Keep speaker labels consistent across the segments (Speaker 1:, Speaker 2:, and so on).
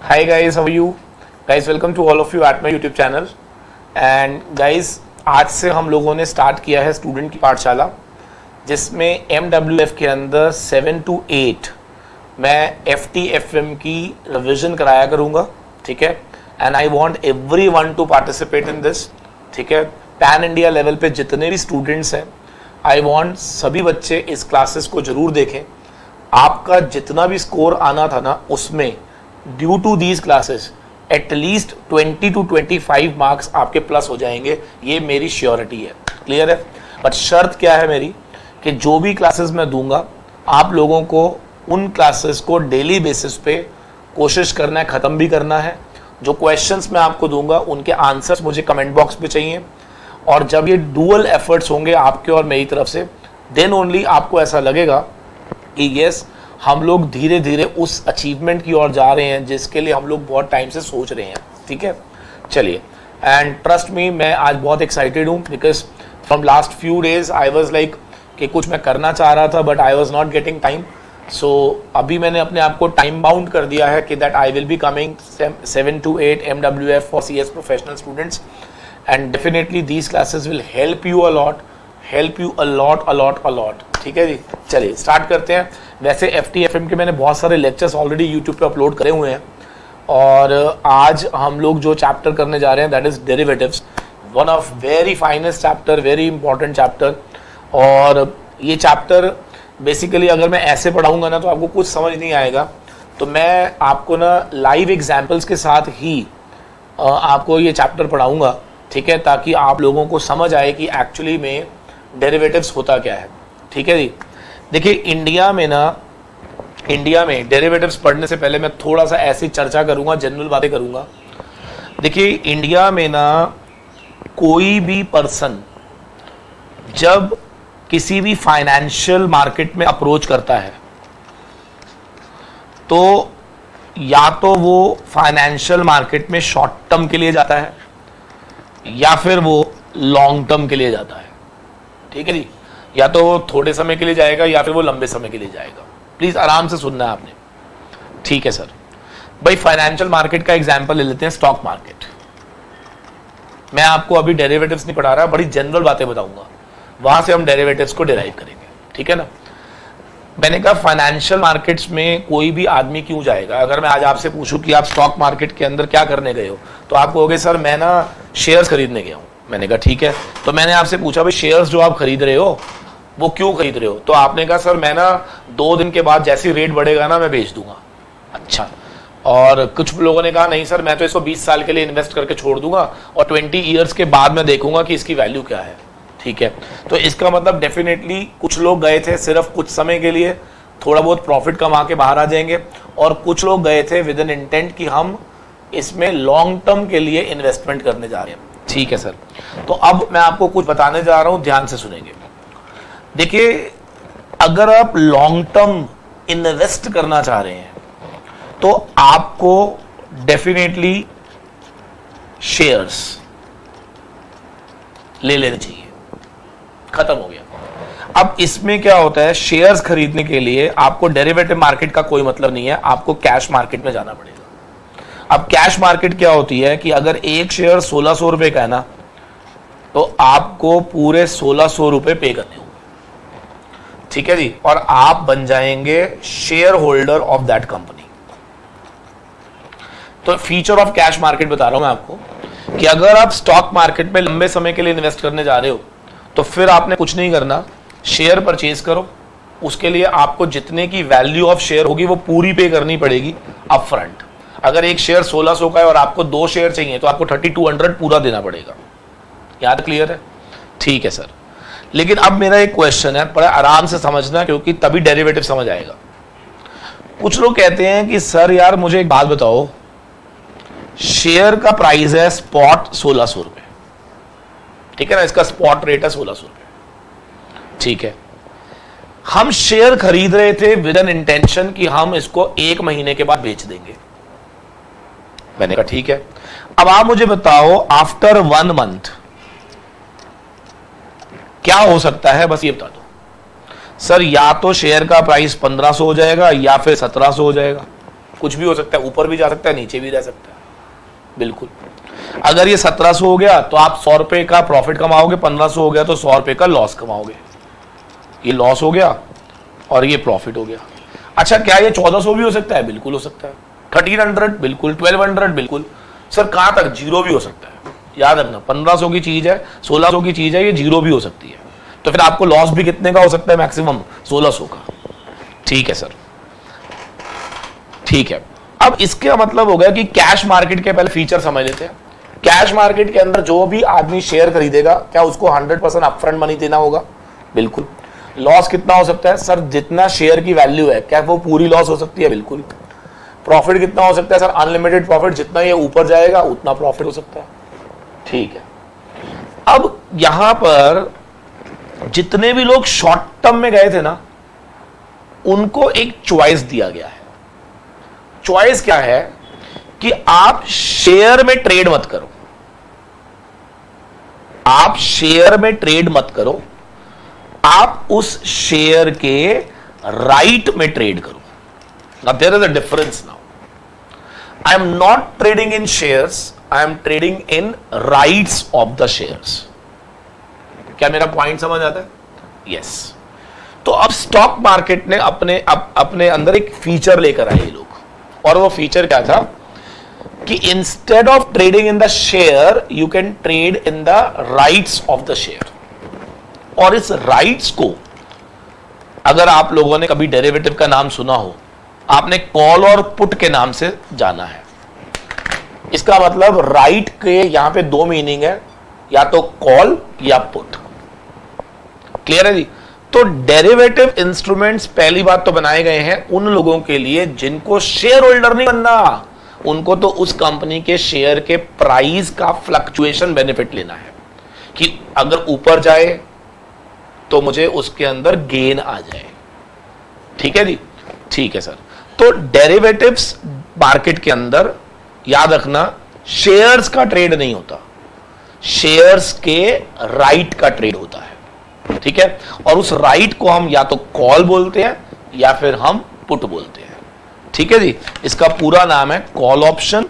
Speaker 1: Hi guys, how are you? Guys, welcome to all of you at my YouTube channel. And guys, आज से हम लोगों ने start किया है स्टूडेंट की पाठशाला, जिसमें MWF के अंदर 7 to 8 मैं FTFM की रिविजन कराया करूँगा, ठीक है। And I want everyone to participate in this, ठीक है। पैन इंडिया लेवल पे जितने भी स्टूडेंट्स हैं, आई वांट सभी बच्चे इस क्लासेस को ज़रूर देखें। आपका जितना भी स्कोर आना था ना, उसमें due to these classes at least 20 to 25 marks आपके प्लस हो जाएंगे, ये मेरी श्योरिटी है। क्लियर है? बट शर्त क्या है मेरी, कि जो भी क्लासेस मैं दूंगा आप लोगों को उन क्लासेस को डेली बेसिस पे कोशिश करना है, ख़त्म भी करना है। जो क्वेश्चंस मैं आपको दूंगा उनके आंसर्स मुझे कमेंट बॉक्स पे चाहिए, और जब ये डुअल एफर्ट्स होंगे आपके और मेरी तरफ से, देन ओनली आपको ऐसा लगेगा कि यस, हम लोग धीरे धीरे उस अचीवमेंट की ओर जा रहे हैं जिसके लिए हम लोग बहुत टाइम से सोच रहे हैं, ठीक है। चलिए, एंड ट्रस्ट मी, मैं आज बहुत एक्साइटेड हूँ, because from last few days I was like कि कुछ मैं करना चाह रहा था but I was not getting time. So अभी मैंने अपने आप को टाइम बाउंड कर दिया है कि that I will be coming 7 to 8 MWF for CS professional students, and definitely these classes will help you a lot, ठीक है जी। चलिए स्टार्ट करते हैं। वैसे FTFM के मैंने बहुत सारे लेक्चर्स ऑलरेडी यूट्यूब पे अपलोड करे हुए हैं, और आज हम लोग जो चैप्टर करने जा रहे हैं that is derivatives, one of very finest chapter, very important chapter. और ये चैप्टर बेसिकली अगर मैं ऐसे पढ़ाऊंगा ना तो आपको कुछ समझ नहीं आएगा, तो मैं आपको ना लाइव एग्जाम्पल्स के साथ ही आपको ये चैप्टर पढ़ाऊंगा, ठीक है, ताकि आप लोगों को समझ आए कि एक्चुअली में डेरिवेटिव्स होता क्या है, ठीक है जी। देखिए इंडिया में डेरिवेटिव्स पढ़ने से पहले मैं थोड़ा सा ऐसी चर्चा करूंगा, जनरल बातें करूंगा। देखिए इंडिया में ना कोई भी पर्सन जब किसी भी फाइनेंशियल मार्केट में अप्रोच करता है तो या तो वो फाइनेंशियल मार्केट में शॉर्ट टर्म के लिए जाता है या फिर वो लॉन्ग टर्म के लिए जाता है, ठीक है जी। या तो वो थोड़े समय के लिए जाएगा या फिर वो लंबे समय के लिए जाएगा। प्लीज आराम से सुनना है आपने, ठीक है सर। भाई फाइनेंशियल मार्केट का एग्जांपल ले लेते हैं, स्टॉक मार्केट। मैं आपको अभी डेरिवेटिव्स नहीं पढ़ा रहा, बड़ी जनरल बातें बताऊंगा, वहां से हम डेरिवेटिव्स को डिराइव करेंगे, ठीक है ना। मैंने कहा फाइनेंशियल मार्केट्स में कोई भी आदमी क्यों जाएगा। अगर मैं आज आपसे पूछूं कि आप स्टॉक मार्केट के अंदर क्या करने गए हो, तो आप कहोगे सर मैं ना शेयर्स खरीदने गया हूं। मैंने कहा ठीक है, तो मैंने आपसे पूछा भाई शेयर्स जो आप खरीद रहे हो वो क्यों खरीद रहे हो, तो आपने कहा सर मैं ना 2 दिन के बाद जैसी रेट बढ़ेगा ना मैं बेच दूंगा। अच्छा, और कुछ लोगों ने कहा नहीं सर मैं तो इसको 20 साल के लिए इन्वेस्ट करके छोड़ दूंगा और 20 ईयर्स के बाद मैं देखूंगा कि इसकी वैल्यू क्या है, ठीक है। तो इसका मतलब डेफिनेटली कुछ लोग गए थे सिर्फ कुछ समय के लिए, थोड़ा बहुत प्रॉफिट कमा के बाहर आ जाएंगे, और कुछ लोग गए थे विद एन इंटेंट कि हम इसमें लॉन्ग टर्म के लिए इन्वेस्टमेंट करने जा रहे हैं, ठीक है सर। तो अब मैं आपको कुछ बताने जा रहा हूं, ध्यान से सुनेंगे। देखिए अगर आप लॉन्ग टर्म इन्वेस्ट करना चाह रहे हैं तो आपको डेफिनेटली शेयर्स ले लेने चाहिए। खत्म हो गया। अब इसमें क्या होता है, शेयर्स खरीदने के लिए आपको डेरिवेटिव मार्केट का कोई मतलब नहीं है, आपको कैश मार्केट में जाना पड़ेगा। अब कैश मार्केट क्या होती है कि अगर एक शेयर 1600 रुपए का है ना, तो आपको पूरे 1600 रुपए पे करने होंगे, ठीक है जी, और आप बन जाएंगे share holder of that company. तो फीचर ऑफ कैश मार्केट बता रहा हूं मैं आपको कि अगर आप स्टॉक मार्केट में लंबे समय के लिए इन्वेस्ट करने जा रहे हो तो फिर आपने कुछ नहीं करना, शेयर परचेज करो। उसके लिए आपको जितने की वैल्यू ऑफ शेयर होगी वो पूरी पे करनी पड़ेगी अप फ्रंट। अगर एक शेयर 1600 का है और आपको 2 शेयर चाहिए तो आपको 3200 पूरा देना पड़ेगा। याद क्लियर है? ठीक है सर। लेकिन अब मेरा एक क्वेश्चन है, बड़ा आराम से समझना क्योंकि तभी डेरिवेटिव समझ आएगा। कुछ लोग कहते हैं कि सर यार मुझे एक बात बताओ, शेयर का प्राइस है स्पॉट 1600 रुपए, ठीक है ना, इसका स्पॉट रेट है 1600 रुपए, ठीक है। हम शेयर खरीद रहे थे विद एन इंटेंशन कि हम इसको 1 महीने के बाद बेच देंगे। मैंने कहा ठीक है। अब आप मुझे बताओ आफ्टर 1 मंथ क्या हो सकता है, बस ये बता दो। सर या तो शेयर का प्राइस 1500 हो जाएगा या फिर 1700 हो जाएगा, कुछ भी हो सकता है, ऊपर भी जा सकता है, नीचे भी रह सकता है, बिल्कुल। अगर ये 1700 हो गया तो आप 100 रुपए का प्रॉफिट कमाओगे, 1500 हो गया तो 100 रुपए का लॉस कमाओगे। ये लॉस हो गया और ये प्रॉफिट हो गया। अच्छा, क्या ये 1400 भी हो सकता है? बिल्कुल हो सकता है। 1300 बिल्कुल, 1200 बिल्कुल। सर कहां तक? जीरो भी हो सकता है। याद रखना, 1500 की चीज है, 1600 की चीज है, ये जीरो भी हो सकती है। तो फिर आपको लॉस भी कितने का हो सकता है? मैक्सिमम 1600 का। ठीक है सर, ठीक है। अब इसका मतलब हो गया कि कैश मार्केट के पहले फीचर समझ लेते हैं। कैश मार्केट के अंदर जो भी आदमी शेयर खरीदेगा, क्या उसको 100% अपफ्रंट मनी देना होगा? बिल्कुल। लॉस कितना हो सकता है? सर जितना शेयर की वैल्यू है, क्या वो पूरी लॉस हो सकती है? बिल्कुल। प्रॉफिट कितना हो सकता है? सर अनलिमिटेड प्रॉफिट, जितना ये ऊपर जाएगा उतना प्रॉफिट हो सकता है। ठीक है। अब यहां पर जितने भी लोग शॉर्ट टर्म में गए थे ना, उनको एक चॉइस दिया गया है। चॉइस क्या है? कि आप शेयर में ट्रेड मत करो, आप शेयर में ट्रेड मत करो, आप उस शेयर के राइट में ट्रेड करो। Now there is a difference. Now I am not trading in shares, I am trading in rights of the shares. क्या मेरा पॉइंट समझ आता है? यस। तो अब स्टॉक मार्केट ने अपने अंदर एक फीचर लेकर आए लोग, और वो फीचर क्या था कि instead of trading in the share you can trade in the rights of the share. और इस राइट्स को, अगर आप लोगों ने कभी डेरिवेटिव का नाम सुना हो, आपने कॉल और पुट के नाम से जाना है। इसका मतलब राइट के यहां पे दो मीनिंग है, या तो कॉल या पुट। क्लियर है जी? तो डेरिवेटिव इंस्ट्रूमेंट्स पहली बात तो बनाए गए हैं उन लोगों के लिए जिनको शेयर होल्डर नहीं बनना, उनको तो उस कंपनी के शेयर के प्राइस का फ्लक्चुएशन बेनिफिट लेना है, कि अगर ऊपर जाए तो मुझे उसके अंदर गेन आ जाए। ठीक है जी? ठीक है सर। तो डेरिवेटिव्स मार्केट के अंदर याद रखना, शेयर्स का ट्रेड नहीं होता, शेयर्स के राइट का ट्रेड होता है। ठीक है? और उस राइट को हम या तो कॉल बोलते हैं या फिर हम पुट बोलते हैं। ठीक है जी? इसका पूरा नाम है कॉल ऑप्शन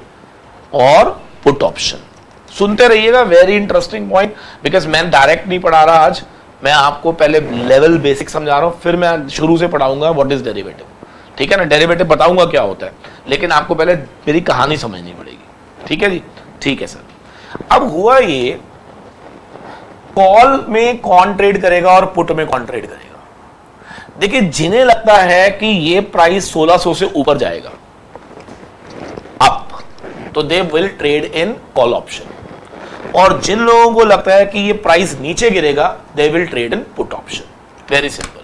Speaker 1: और पुट ऑप्शन। सुनते रहिएगा, वेरी इंटरेस्टिंग पॉइंट, बिकॉज मैं डायरेक्ट नहीं पढ़ा रहा आज, मैं आपको पहले लेवल बेसिक समझा रहा हूं, फिर मैं शुरू से पढ़ाऊंगा व्हाट इज डेरिवेटिव। ठीक है ना? डेरिवेटिव बताऊंगा क्या होता है, लेकिन आपको पहले मेरी कहानी समझनी पड़ेगी। ठीक है जी? ठीक है सर। अब हुआ ये, कॉल में कौन ट्रेड करेगा और पुट में कौन ट्रेड करेगा? देखिए, जिन्हें लगता है कि ये प्राइस 1600 से ऊपर जाएगा अप, तो they will trade in call option, और जिन लोगों को लगता है कि ये प्राइस नीचे गिरेगा, they will trade in put option. Very simple.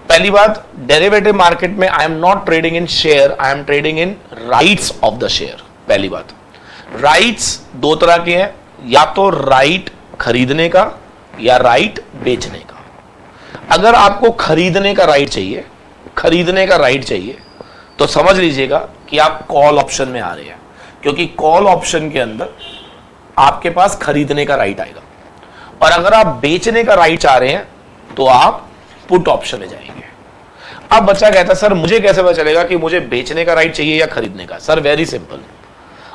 Speaker 1: पहली बात, डेरिवेटिव मार्केट में आई am not trading in share, I am trading in rights of the share. पहली बात, राइट्स दो तरह के हैं, या तो राइट खरीदने का या राइट बेचने का। अगर आपको खरीदने का राइट चाहिए, खरीदने का राइट चाहिए, तो समझ लीजिएगा कि आप कॉल ऑप्शन में आ रहे हैं, क्योंकि कॉल ऑप्शन के अंदर आपके पास खरीदने का राइट आएगा। और अगर आप बेचने का राइट चाह रहे हैं तो आप पुट ऑप्शन में जाएंगे। अब बच्चा कहता है, सर मुझे कैसे पता चलेगा कि मुझे बेचने का राइट चाहिए या खरीदने का? सर वेरी सिंपल,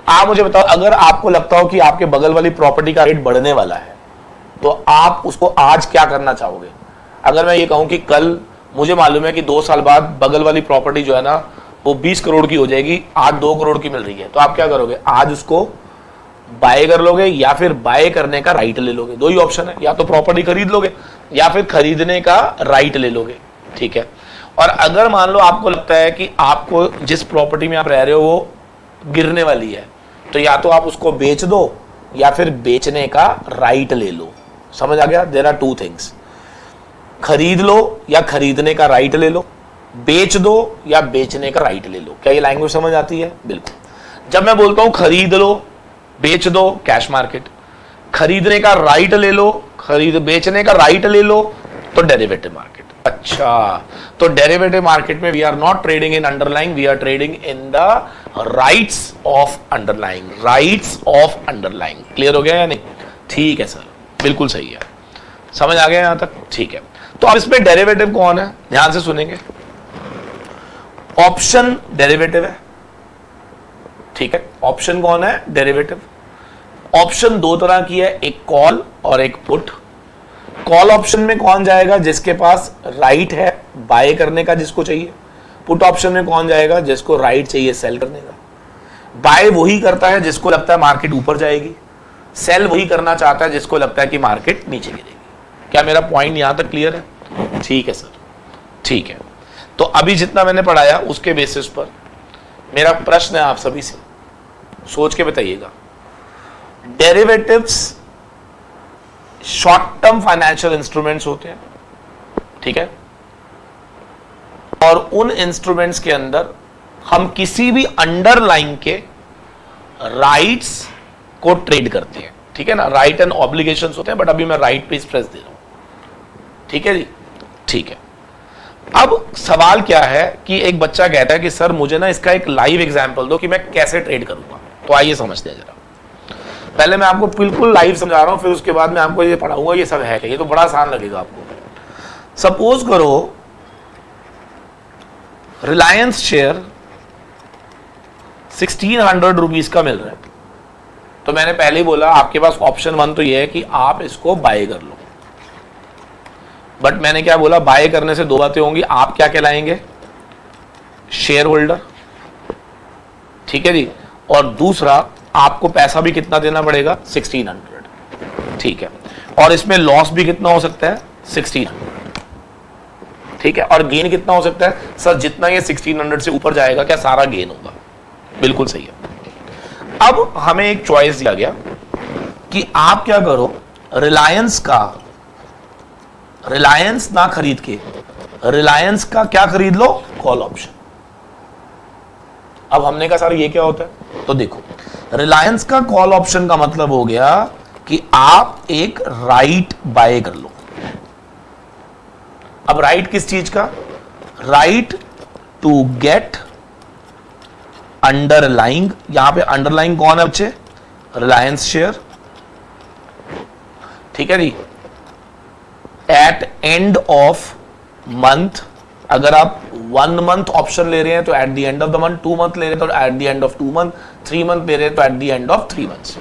Speaker 1: आप मुझे बताओ, अगर आपको लगता हो कि आपके बगल वाली प्रॉपर्टी का रेट बढ़ने वाला है, तो आप उसको आज क्या करना चाहोगे? अगर मैं ये कहूं कि कल मुझे मालूम है कि 2 साल बाद बगल वाली प्रॉपर्टी जो है ना वो 20 करोड़ की हो जाएगी, आज 2 करोड़ की मिल रही है, तो आप क्या करोगे? आज उसको बाय कर लोगे या फिर बाय करने का राइट ले लोगे। दो ही ऑप्शन है, या तो प्रॉपर्टी खरीद लोगे या फिर खरीदने का राइट ले लोगे। ठीक है? और अगर मान लो आपको लगता है कि आपको जिस प्रॉपर्टी में आप रह रहे हो वो गिरने वाली है, तो या तो आप उसको बेच दो या फिर बेचने का राइट ले लो। समझ आ गया? देयर आर टू थिंग्स, खरीद लो या खरीदने का राइट ले लो, बेच दो या बेचने का राइट ले लो। क्या ये लैंग्वेज समझ आती है? बिल्कुल। जब मैं बोलता हूं खरीद लो, बेच दो, कैश मार्केट, खरीदने का राइट ले लो, बेचने का राइट ले लो, तो डेरिवेटिव मार्केट। अच्छा, तो डेरिवेटिव मार्केट में we are not trading in underlying, we are trading in the rights of underlying, rights of underlying. Clear हो गया या नहीं? ठीक है सर, बिल्कुल सही है। समझ आ गया यहां तक? ठीक है। तो अब इसमें डेरिवेटिव कौन है, ध्यान से सुनेंगे। ऑप्शन डेरिवेटिव है, ठीक है। ऑप्शन कौन है? डेरिवेटिव। ऑप्शन दो तरह की है, एक कॉल और एक पुट। कॉल ऑप्शन में कौन जाएगा? जिसके पास राइट है बाय करने का, जिसको चाहिए। पुट ऑप्शन में कौन जाएगा? जिसको राइट चाहिए सेल करने का। बाय वही करता है जिसको लगता है मार्केट ऊपर जाएगी, सेल वही करना चाहता है जिसको लगता है कि मार्केट नीचे गिरेगी। क्या मेरा पॉइंट यहां तक क्लियर है? ठीक है सर, ठीक है। तो अभी जितना मैंने पढ़ाया उसके बेसिस पर मेरा प्रश्न है आप सभी से, सोच के बताइएगा। Derivatives short term financial instruments होते हैं, ठीक है, और उन इंस्ट्रूमेंट्स के अंदर हम किसी भी अंडरलाइन के राइट्स को ट्रेड करते हैं, ठीक है ना। राइट एंड ऑब्लिगेशंस होते हैं, बट अभी मैं राइट पे स्ट्रेस दे रहा हूं, ठीक है जी, ठीक है। अब सवाल क्या है कि एक बच्चा कहता है कि सर मुझे ना इसका एक लाइव एग्जांपल दो कि मैं कैसे ट्रेड करूंगा। तो आइए समझते हैं जरा। पहले मैं आपको बिल्कुल लाइव समझा रहा हूं, फिर उसके बाद मैं आपको ये पढ़ाऊंगा ये सब है क्या, ये तो बड़ा आसान लगेगा आपको। सपोज करो रिलायंस शेयर 1600 रुपीज का मिल रहा है, तो मैंने पहले ही बोला आपके पास ऑप्शन वन तो ये है कि आप इसको बाय कर लो। बट मैंने क्या बोला, बाय करने से दो बातें होंगी, आप क्या कहलाएंगे? शेयर होल्डर, ठीक है जी, और दूसरा आपको पैसा भी कितना देना पड़ेगा? 1600, ठीक है। और इसमें लॉस भी कितना हो सकता है? 1600, ठीक है। और गेन कितना हो सकता है? सर जितना ये 1600 से ऊपर जाएगा क्या सारा गेन होगा? बिल्कुल सही है। अब हमें एक चॉइस दिया गया कि आप क्या करो, रिलायंस ना खरीद के रिलायंस का क्या खरीद लो? Call option. अब हमने कहा सर ये क्या होता है? तो देखो, रिलायंस का कॉल ऑप्शन का मतलब हो गया कि आप एक राइट बाय कर लो। अब राइट किस चीज का? राइट टू गेट अंडरलाइंग, यहां पे अंडरलाइंग कौन है बच्चे? रिलायंस शेयर, ठीक है जी। एट एंड ऑफ मंथ, अगर आप 1 मंथ ऑप्शन ले रहे हैं तो at the end of the month, 2 month ले रहे हैं तो at the end of 2 month, 3 month ले रहे हैं तो at the end of 3 months.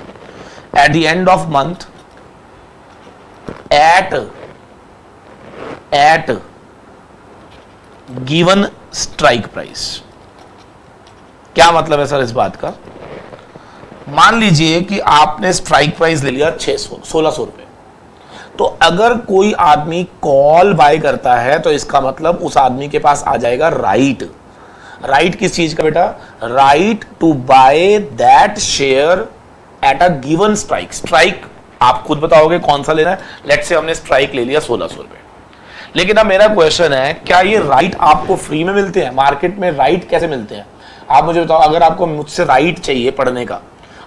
Speaker 1: At the end of month at given strike price. क्या मतलब है सर इस बात का? मान लीजिए कि आपने स्ट्राइक प्राइस ले लिया 1600 रुपए, तो अगर कोई आदमी कॉल बाय करता है तो इसका मतलब उस आदमी के पास आ जाएगा राइट। राइट किस चीज का बेटा? Right to buy that share at a given strike. Strike आप खुद बताओगे कौन सा लेना है। लेट्स से हमने स्ट्राइक ले लिया 1600 रुपए, लेकिन अब मेरा क्वेश्चन है क्या ये राइट आपको फ्री में मिलते हैं? मार्केट में राइट कैसे मिलते हैं? आप मुझे बताओ। अगर आपको मुझसे राइट चाहिए पढ़ने का,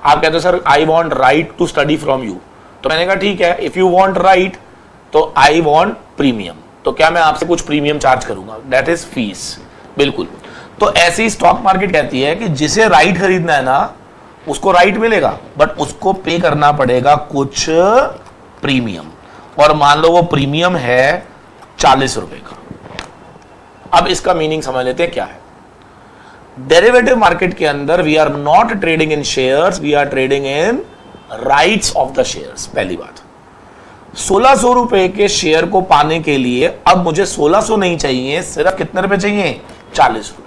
Speaker 1: आप कहते हो sir I want right to study from you, तो मैंने कहा ठीक है, इफ यू वांट राइट तो आई वांट प्रीमियम, तो क्या मैं आपसे कुछ प्रीमियम चार्ज करूंगा? That is fees. बिल्कुल। तो ऐसी स्टॉक मार्केट कहती है कि जिसे राइट खरीदना है ना उसको राइट मिलेगा, बट उसको पे करना पड़ेगा कुछ प्रीमियम, और मान लो वो प्रीमियम है 40 रुपए का। अब इसका मीनिंग समझ लेते हैं क्या है। डेरिवेटिव मार्केट के अंदर we are not trading in shares, we are trading in rights of the shares. पहली बात, 1600 रुपए के शेयर को पाने के लिए अब मुझे 1600 नहीं चाहिए, सिर्फ कितने रुपए चाहिए? 40 रुपए।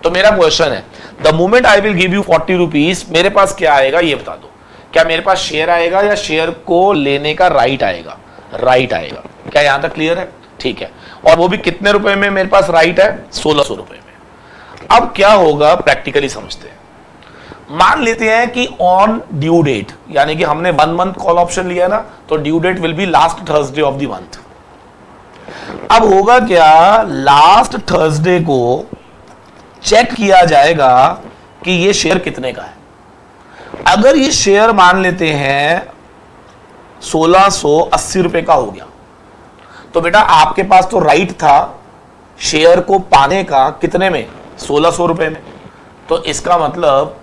Speaker 1: तो मेरा क्वेश्चन है, the moment I will give you 40 rupees, मेरे पास क्या आएगा ये बता दो। क्या मेरे पास शेयर आएगा या शेयर को लेने का राइट आएगा? राइट आएगा। क्या यहां तक क्लियर है? ठीक है। और वो भी कितने रुपए में मेरे पास राइट है? 1600 रुपए में। अब क्या होगा प्रैक्टिकली समझते हैं। मान लेते हैं कि ऑन ड्यू डेट, यानी कि हमने 1 मंथ कॉल ऑप्शन लिया ना, तो due date will be last Thursday of the month. अब होगा क्या, लास्ट थर्सडे को चेक किया जाएगा कि ये शेयर कितने का है। अगर ये शेयर मान लेते हैं 1680 रुपए का हो गया, तो बेटा आपके पास तो राइट था शेयर को पाने का कितने में? 1600 रुपए में। तो इसका मतलब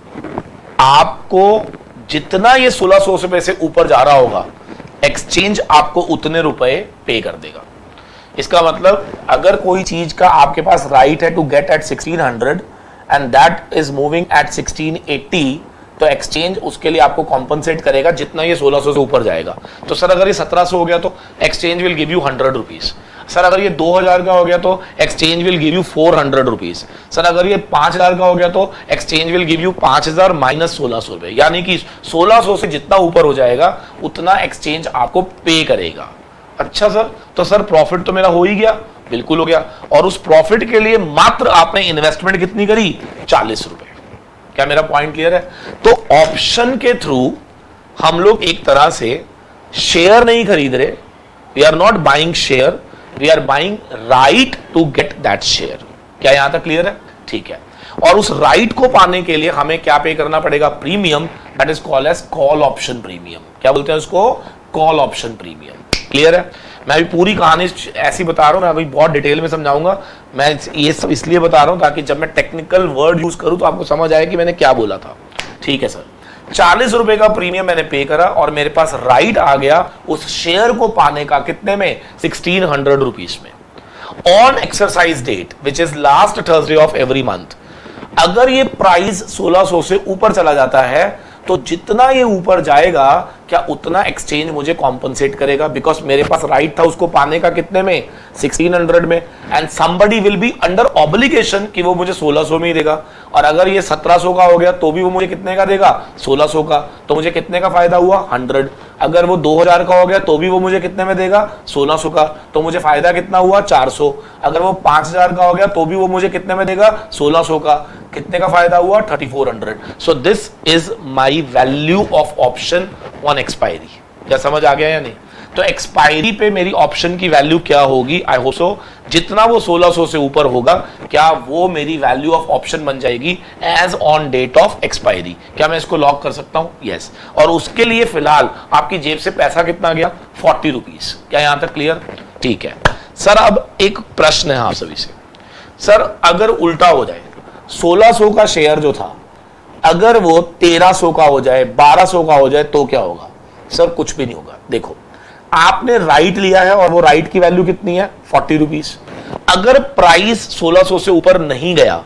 Speaker 1: आपको जितना ये 1600 रुपए से ऊपर जा रहा होगा, एक्सचेंज आपको उतने रुपए पे कर देगा। इसका मतलब अगर कोई चीज का आपके पास राइट है to get at 1600 and that is moving at 1680, तो एक्सचेंज उसके लिए आपको कॉम्पनसेट करेगा जितना ये 1600 से ऊपर जाएगा। तो सर अगर ये 1700 हो गया तो exchange will give you 100 rupees. Sir अगर ये 2000 का हो गया तो exchange will give you 400 rupees. Sir अगर ये 5000 का हो गया तो exchange will give you 5000 minus 1600 रुपए, यानी कि 1600 से जितना ऊपर हो जाएगा उतना एक्सचेंज आपको पे करेगा। अच्छा सर, तो सर प्रॉफिट तो मेरा हो ही गया। बिल्कुल हो गया, और उस प्रॉफिट के लिए मात्र आपने इन्वेस्टमेंट कितनी करी? 40 रुपए। क्या मेरा पॉइंट क्लियर है? तो ऑप्शन के थ्रू हम लोग एक तरह से शेयर नहीं खरीद रहे, we are not buying share, we are buying right to get that share. क्या यहां तक क्लियर है? ठीक है। और उस राइट को पाने के लिए हमें क्या पे करना पड़ेगा? Premium, that is called as call option premium. क्या बोलते हैं उसको? Call option premium. क्लियर है? मैं अभी पूरी कहानी ऐसी बता रहा हूं, मैं अभी बहुत डिटेल में समझाऊंगा। मैं ये सब इसलिए बता रहा हूं ताकि जब मैं टेक्निकल वर्ड यूज करूं तो आपको समझ आए कि मैंने क्या बोला था। ठीक है सर, 40 रुपए का प्रीमियम मैंने पे करा और मेरे पास राइट आ गया उस शेयर को पाने का। कितने में? 1600 रुपीज में। On exercise date which is last Thursday of every month, अगर ये प्राइस 1600 से ऊपर चला जाता है तो जितना ये ऊपर जाएगा क्या उतना एक्सचेंज मुझे कॉम्पनसेट करेगा, बिकॉज मेरे पास राइट था उसको पाने का। कितने में? 1600 में। And somebody will be under obligation कि वो मुझे 1600 में ही देगा। और अगर ये 1700 का हो गया तो भी वो मुझे कितने का देगा? 1600 का। तो मुझे कितने का फायदा हुआ? 100। अगर वो 2000 का हो गया तो भी वो मुझे कितने में देगा? 1600 का। तो मुझे फायदा कितना हुआ? 400। अगर वो 5000 का हो गया तो भी वो मुझे कितने में देगा? 1600 का। कितने का फायदा हुआ? 3400। So this is my value of option on expiry. क्या समझ आ गया या नहीं? तो एक्सपायरी पे मेरी ऑप्शन की वैल्यू क्या होगी? आई होप सो जितना वो 1600 से ऊपर होगा क्या वो मेरी वैल्यू ऑफ ऑप्शन बन जाएगी as on date of expiry. क्या मैं इसको लॉक कर सकता हूं? यस। और उसके लिए फिलहाल आपकी जेब से पैसा कितना गया? 40 रुपीज। क्या यहां तक क्लियर? ठीक है सर। अब एक प्रश्न है आप सभी से, सर अगर उल्टा हो जाए, 1600 का शेयर जो था अगर वो 1300 का हो जाए, 1200 का हो जाए तो क्या होगा? सर कुछ भी नहीं होगा। देखो, आपने राइट लिया है और वो राइट की वैल्यू कितनी है? 40 रुपीज। अगर प्राइस 1600 से ऊपर नहीं गया,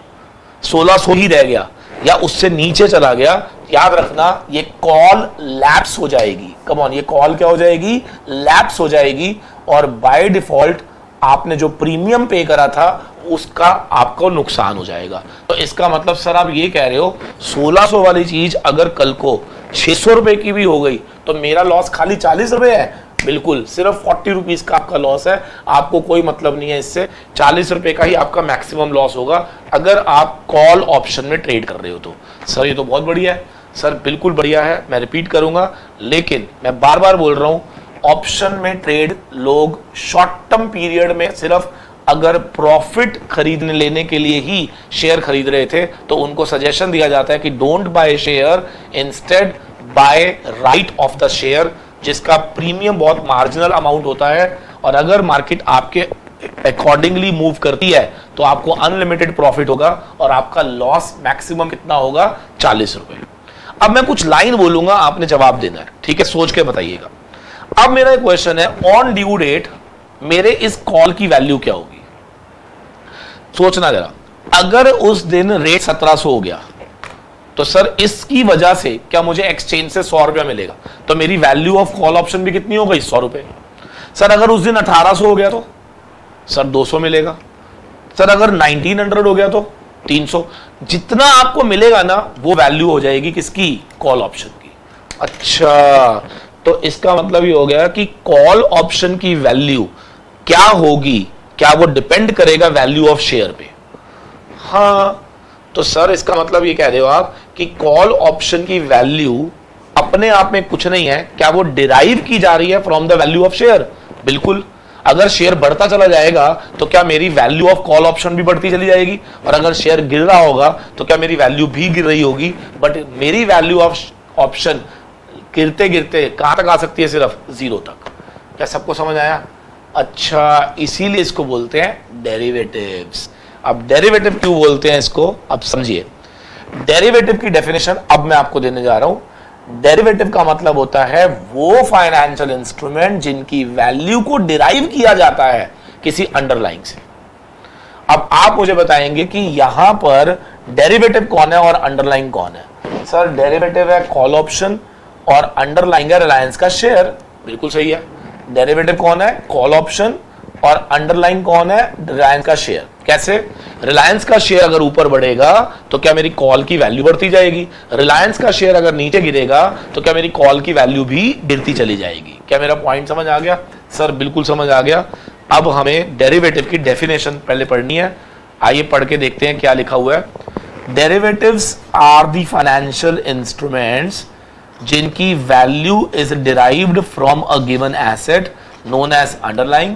Speaker 1: 1600 ही रह गया या उससे नीचे चला गया, याद रखना ये कॉल लैप्स हो जाएगी। कम ऑन, ये कॉल क्या हो जाएगी? लैप्स हो जाएगी। और बाय डिफॉल्ट आपने जो प्रीमियम पे करा था उसका आपको नुकसान हो जाएगा। तो इसका मतलब सर आप ये कह रहे हो 1600 वाली चीज अगर कल को 600 रुपए की भी हो गई तो मेरा लॉस खाली 40 रुपए है? बिल्कुल, सिर्फ 40 रुपीज का आपका लॉस है। आपको कोई मतलब नहीं है इससे। 40 रुपए का ही आपका मैक्सिमम लॉस होगा अगर आप कॉल ऑप्शन में ट्रेड कर रहे हो तो। सर ये तो बहुत बढ़िया है। सर बिल्कुल बढ़िया है, मैं रिपीट करूंगा, लेकिन मैं बार बार बोल रहा हूं ऑप्शन में ट्रेड लोग शॉर्ट टर्म पीरियड में सिर्फ अगर प्रॉफिट खरीदने लेने के लिए ही शेयर खरीद रहे थे तो उनको सजेशन दिया जाता है कि don't buy share, instead buy right of the share, जिसका प्रीमियम बहुत मार्जिनल अमाउंट होता है। और अगर मार्केट आपके अकॉर्डिंगली मूव करती है तो आपको अनलिमिटेड प्रॉफिट होगा और आपका लॉस मैक्सिमम कितना होगा? 40 रुपए। अब मैं कुछ लाइन बोलूंगा, आपने जवाब देना है, ठीक है? सोच के बताइएगा। अब मेरा एक क्वेश्चन है, ऑन ड्यू डेट मेरे इस कॉल की वैल्यू क्या होगी? सोचना जरा। अगर उस दिन रेट 1700 हो गया तो सर इसकी वजह से क्या मुझे एक्सचेंज से 100 रुपया मिलेगा? तो मेरी वैल्यू ऑफ कॉल ऑप्शन भी कितनी हो गई? 100 रुपए। सर अगर उस दिन 1800 हो गया तो सर 200 मिलेगा। सर अगर 1900 हो गया तो 300। जितना आपको मिलेगा ना वो वैल्यू हो जाएगी किसकी? कॉल ऑप्शन की। अच्छा, तो इसका मतलब ये हो गया कि कॉल ऑप्शन की वैल्यू क्या होगी? क्या वो डिपेंड करेगा वैल्यू ऑफ शेयर पे? हाँ, तो सर इसका मतलब ये कह रहे हो आप कि कॉल ऑप्शन की वैल्यू अपने आप में कुछ नहीं है, क्या वो डिराइव की जा रही है from the value of share? बिल्कुल। अगर शेयर बढ़ता चला जाएगा तो क्या मेरी वैल्यू ऑफ कॉल ऑप्शन भी बढ़ती चली जाएगी? और अगर शेयर गिर रहा होगा तो क्या मेरी वैल्यू भी गिर रही होगी? बट मेरी वैल्यू ऑफ ऑप्शन गिरते गिरते कहां तक आ सकती है? सिर्फ 0 तक। क्या सबको समझ आया? अच्छा, इसीलिए इसको बोलते हैं डेरिवेटिव्स। अब डेरिवेटिव क्यों बोलते हैं इसको, अब समझिए। डेरिवेटिव की डेफिनेशन अब मैं आपको देने जा रहा हूं। डेरिवेटिव का मतलब होता है वो फाइनेंशियल इंस्ट्रूमेंट जिनकी वैल्यू को डिराइव किया जाता है किसी अंडरलाइंग से। अब आप मुझे बताएंगे कि यहां पर डेरिवेटिव कौन है और अंडरलाइंग कौन है? सर डेरिवेटिव है कॉल ऑप्शन और अंडरलाइंग है रिलायंस का शेयर। बिल्कुल सही है। डेरिवेटिव कौन है? कॉल ऑप्शन और अंडरलाइंग कौन है? रिलायंस का शेयर। कैसे? रिलायंस का शेयर अगर ऊपर बढ़ेगा तो क्या मेरी कॉल की वैल्यू बढ़ती जाएगी? रिलायंस का शेयर अगर नीचे गिरेगा तो क्या मेरी कॉल की वैल्यू भी गिरती चली जाएगी? क्या मेरा पॉइंट समझ आ गया? सर बिल्कुल समझ आ गया। अब हमें डेरिवेटिव की डेफिनेशन पहले पढ़नी है। आइए पढ़ के देखते हैं क्या लिखा हुआ है। Derivatives are the financial instruments जिनकी value is derived from a given asset known as underlying.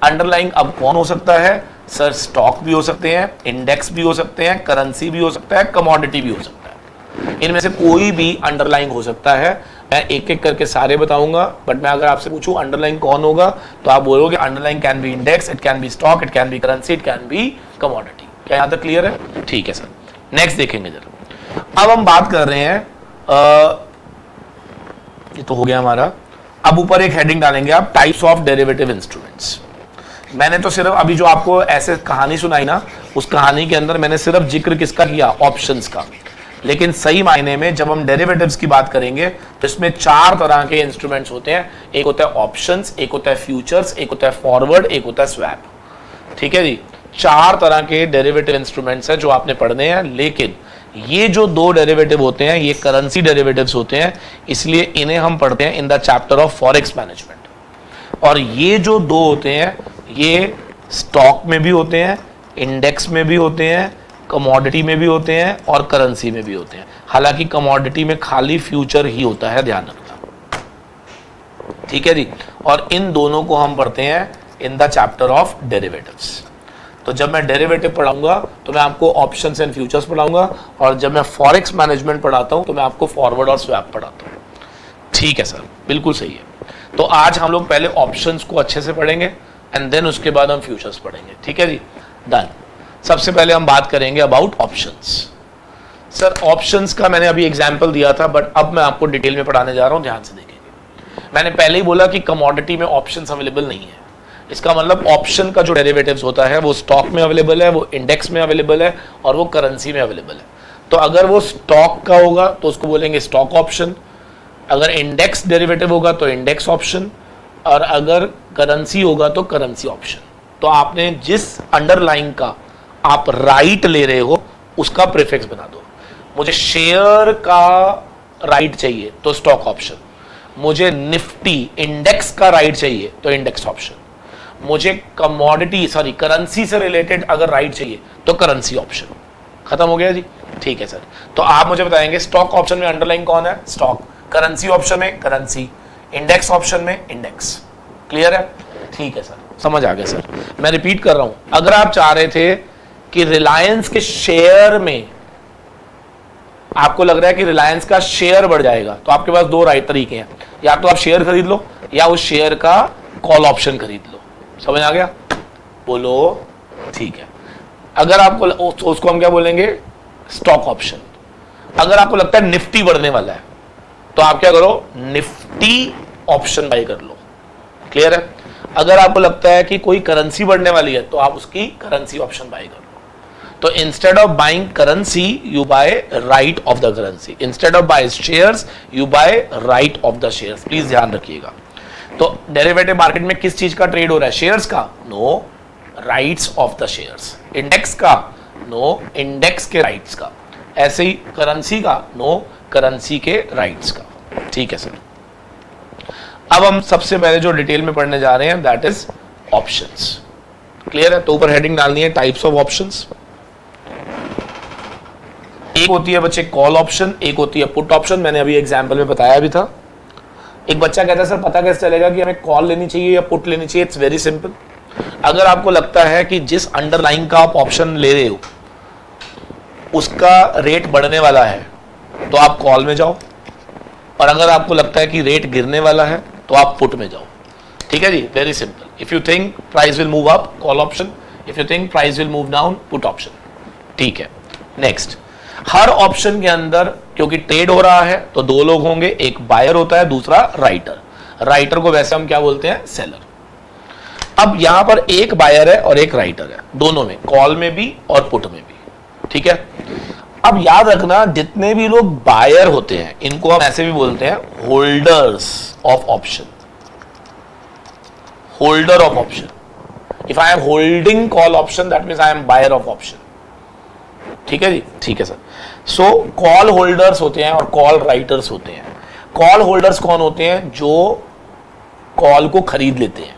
Speaker 1: Underlying अब कौन हो सकता है? सर स्टॉक भी हो सकते हैं, इंडेक्स भी हो सकते हैं, करेंसी भी हो सकता है, कमोडिटी भी हो सकता है। इनमें से कोई भी अंडरलाइंग हो सकता है। मैं एक एक करके सारे बताऊंगा, बट मैं अगर आपसे पूछूं अंडरलाइंग कौन होगा तो आप बोलोगे underlying can be index, it can be stock, it can be currency, it can be commodity. क्या यहां तक क्लियर है? ठीक है सर। नेक्स्ट देखेंगे जरा। अब हम बात कर रहे हैं, ये तो हो गया हमारा। अब ऊपर एक हेडिंग डालेंगे आप, टाइप्स ऑफ डेरिवेटिव इंस्ट्रूमेंट्स। मैंने तो सिर्फ अभी जो आपको ऐसे कहानी सुनाई ना, उस कहानी के अंदर मैंने सिर्फ जिक्र किसका किया? ऑप्शंस का। लेकिन सही मायने में जब हम डेरिवेटिव्स की बात करेंगे तो इसमें 4 तरह के इंस्ट्रूमेंट्स होते हैं। एक होता है ऑप्शंस, एक होता है फ्यूचर्स, एक होता है फॉरवर्ड, एक होता है स्वैप। ठीक है जी, 4 तरह के डेरिवेटिव इंस्ट्रूमेंट्स हैं जो आपने पढ़ने हैं। लेकिन ये जो 2 डेरिवेटिव होते हैं ये करेंसी डेरिवेटिव्स होते हैं, इसलिए इन्हें हम पढ़ते हैं in the chapter of forex management. और ये जो 2 होते हैं ये स्टॉक में भी होते हैं, इंडेक्स में भी होते हैं, कमोडिटी में भी होते हैं और करेंसी में भी होते हैं। हालांकि कमोडिटी में खाली फ्यूचर ही होता है, ध्यान रखना। ठीक है जी। और इन दोनों को हम पढ़ते हैं in the chapter of derivatives. तो जब मैं डेरिवेटिव पढ़ाऊंगा तो मैं आपको ऑप्शंस एंड फ्यूचर्स पढ़ाऊंगा, और जब मैं फॉरेक्स मैनेजमेंट पढ़ाता हूं तो मैं आपको फॉरवर्ड और स्वैप पढ़ाता हूं। ठीक है सर, बिल्कुल सही है। तो आज हम लोग पहले ऑप्शंस को अच्छे से पढ़ेंगे एंड देन उसके बाद हम फ्यूचर्स पढ़ेंगे। ठीक है जी, डन। सबसे पहले हम बात करेंगे अबाउट ऑप्शंस। सर ऑप्शंस का मैंने अभी एग्जांपल दिया था, बट अब मैं आपको डिटेल में पढ़ाने जा रहा हूं, ध्यान से देखेंगे। मैंने पहले ही बोला कि कमोडिटी में ऑप्शंस अवेलेबल नहीं है। इसका मतलब ऑप्शन का जो डेरिवेटिव्स होता है वो स्टॉक में अवेलेबल है, वो इंडेक्स में अवेलेबल है और वो करेंसी में अवेलेबल है। तो अगर वो स्टॉक का होगा तो उसको बोलेंगे स्टॉक ऑप्शन, अगर इंडेक्स डेरिवेटिव होगा तो इंडेक्स ऑप्शन, और अगर करेंसी होगा तो करेंसी ऑप्शन। तो आपने जिस अंडरलाइन का आप राइट ले रहे हो उसका प्रीफिक्स बना दो। मुझे शेयर का राइट चाहिए तो स्टॉक ऑप्शन, मुझे निफ्टी इंडेक्स का राइट चाहिए तो इंडेक्स ऑप्शन, मुझे कमोडिटी करेंसी से रिलेटेड अगर राइट चाहिए तो करेंसी ऑप्शन। खत्म हो गया जी। ठीक है सर। तो आप मुझे बताएंगे स्टॉक ऑप्शन में अंडरलाइन कौन है? स्टॉक। करेंसी ऑप्शन में करेंसी, इंडेक्स ऑप्शन में इंडेक्स। क्लियर है? ठीक है सर, समझ आ गया सर। मैं रिपीट कर रहा हूं, अगर आप चाह रहे थे कि रिलायंस के शेयर में, आपको लग रहा है कि रिलायंस का शेयर बढ़ जाएगा, तो आपके पास 2 राइट तरीके हैं। या तो आप शेयर खरीद लो या उस शेयर का कॉल ऑप्शन खरीद लो। समझ आ गया? बोलो। ठीक है। अगर आपको उसको हम क्या बोलेंगे? Stock option. अगर आपको लगता है निफ्टी बढ़ने वाला है तो आप क्या करो? निफ्टी ऑप्शन बाय कर लो। क्लियर है? अगर आपको लगता है कि कोई करेंसी बढ़ने वाली है तो आप उसकी करेंसी ऑप्शन बाय कर लो। तो instead of buying currency you buy right of the currency, instead of buy shares you buy right of the shares. Please ध्यान रखिएगा। तो डेरिवेटिव मार्केट में किस चीज का ट्रेड हो रहा है? शेयर्स का? No, rights of the shares. Index का? नो, इंडेक्स के राइट्स का। ऐसे ही करेंसी का? नो, करेंसी के राइट्स का। ठीक है सर। अब हम सबसे पहले जो डिटेल में पढ़ने जा रहे हैं दैट इज ऑप्शंस। क्लियर है? तो ऊपर हेडिंग डालनी है टाइप्स ऑफ ऑप्शंस। एक होती है बच्चे कॉल ऑप्शन, एक होती है पुट ऑप्शन। मैंने अभी एग्जांपल में बताया भी था। एक बच्चा कहता है सर पता कैसे चलेगा कि हमें कॉल लेनी चाहिए या पुट लेनी चाहिए? It's very simple. अगर आपको लगता है कि जिस अंडरलाइन का आप ऑप्शन ले रहे हो उसका रेट बढ़ने वाला है तो आप कॉल में जाओ, और अगर आपको लगता है कि रेट गिरने वाला है तो आप पुट में जाओ। ठीक है जी, very simple. If you think price will move up, call option. If you think price will move down, put option. ठीक है। नेक्स्ट, हर ऑप्शन के अंदर क्योंकि ट्रेड हो रहा है तो 2 लोग होंगे, एक बायर होता है, दूसरा राइटर। राइटर को वैसे हम क्या बोलते हैं? सेलर। अब यहां पर एक बायर है और एक राइटर है, दोनों में, कॉल में भी और पुट में भी। ठीक है। अब याद रखना, जितने भी लोग बायर होते हैं इनको हम ऐसे भी बोलते हैं holders of option, holder of option. If I am holding call option that means I am buyer of option. ठीक है जी, ठीक है सर। सो कॉल होल्डर्स होते हैं और कॉल राइटर्स होते हैं। कॉल होल्डर्स कौन होते हैं? जो कॉल को खरीद लेते हैं,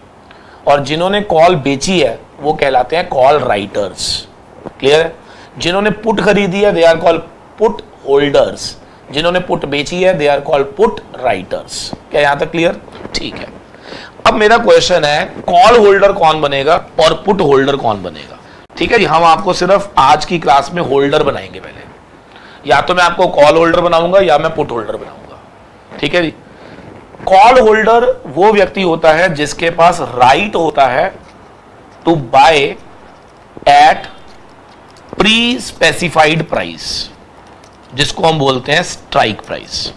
Speaker 1: और जिन्होंने कॉल बेची है वो कहलाते हैं कॉल राइटर्स। क्लियर है? जिन्होंने पुट खरीदी है they are called put holders, जिन्होंने पुट बेची है they are called put writers. क्या यहां तक क्लियर? ठीक है। अब मेरा क्वेश्चन है, कॉल होल्डर कौन बनेगा और पुट होल्डर कौन बनेगा? ठीक है जी, हम आपको सिर्फ आज की क्लास में होल्डर बनाएंगे पहले। या तो मैं आपको कॉल होल्डर बनाऊंगा या मैं पुट होल्डर बनाऊंगा। ठीक है जी। कॉल होल्डर वो व्यक्ति होता है जिसके पास राइट होता है to buy at pre specified price, जिसको हम बोलते हैं स्ट्राइक प्राइस।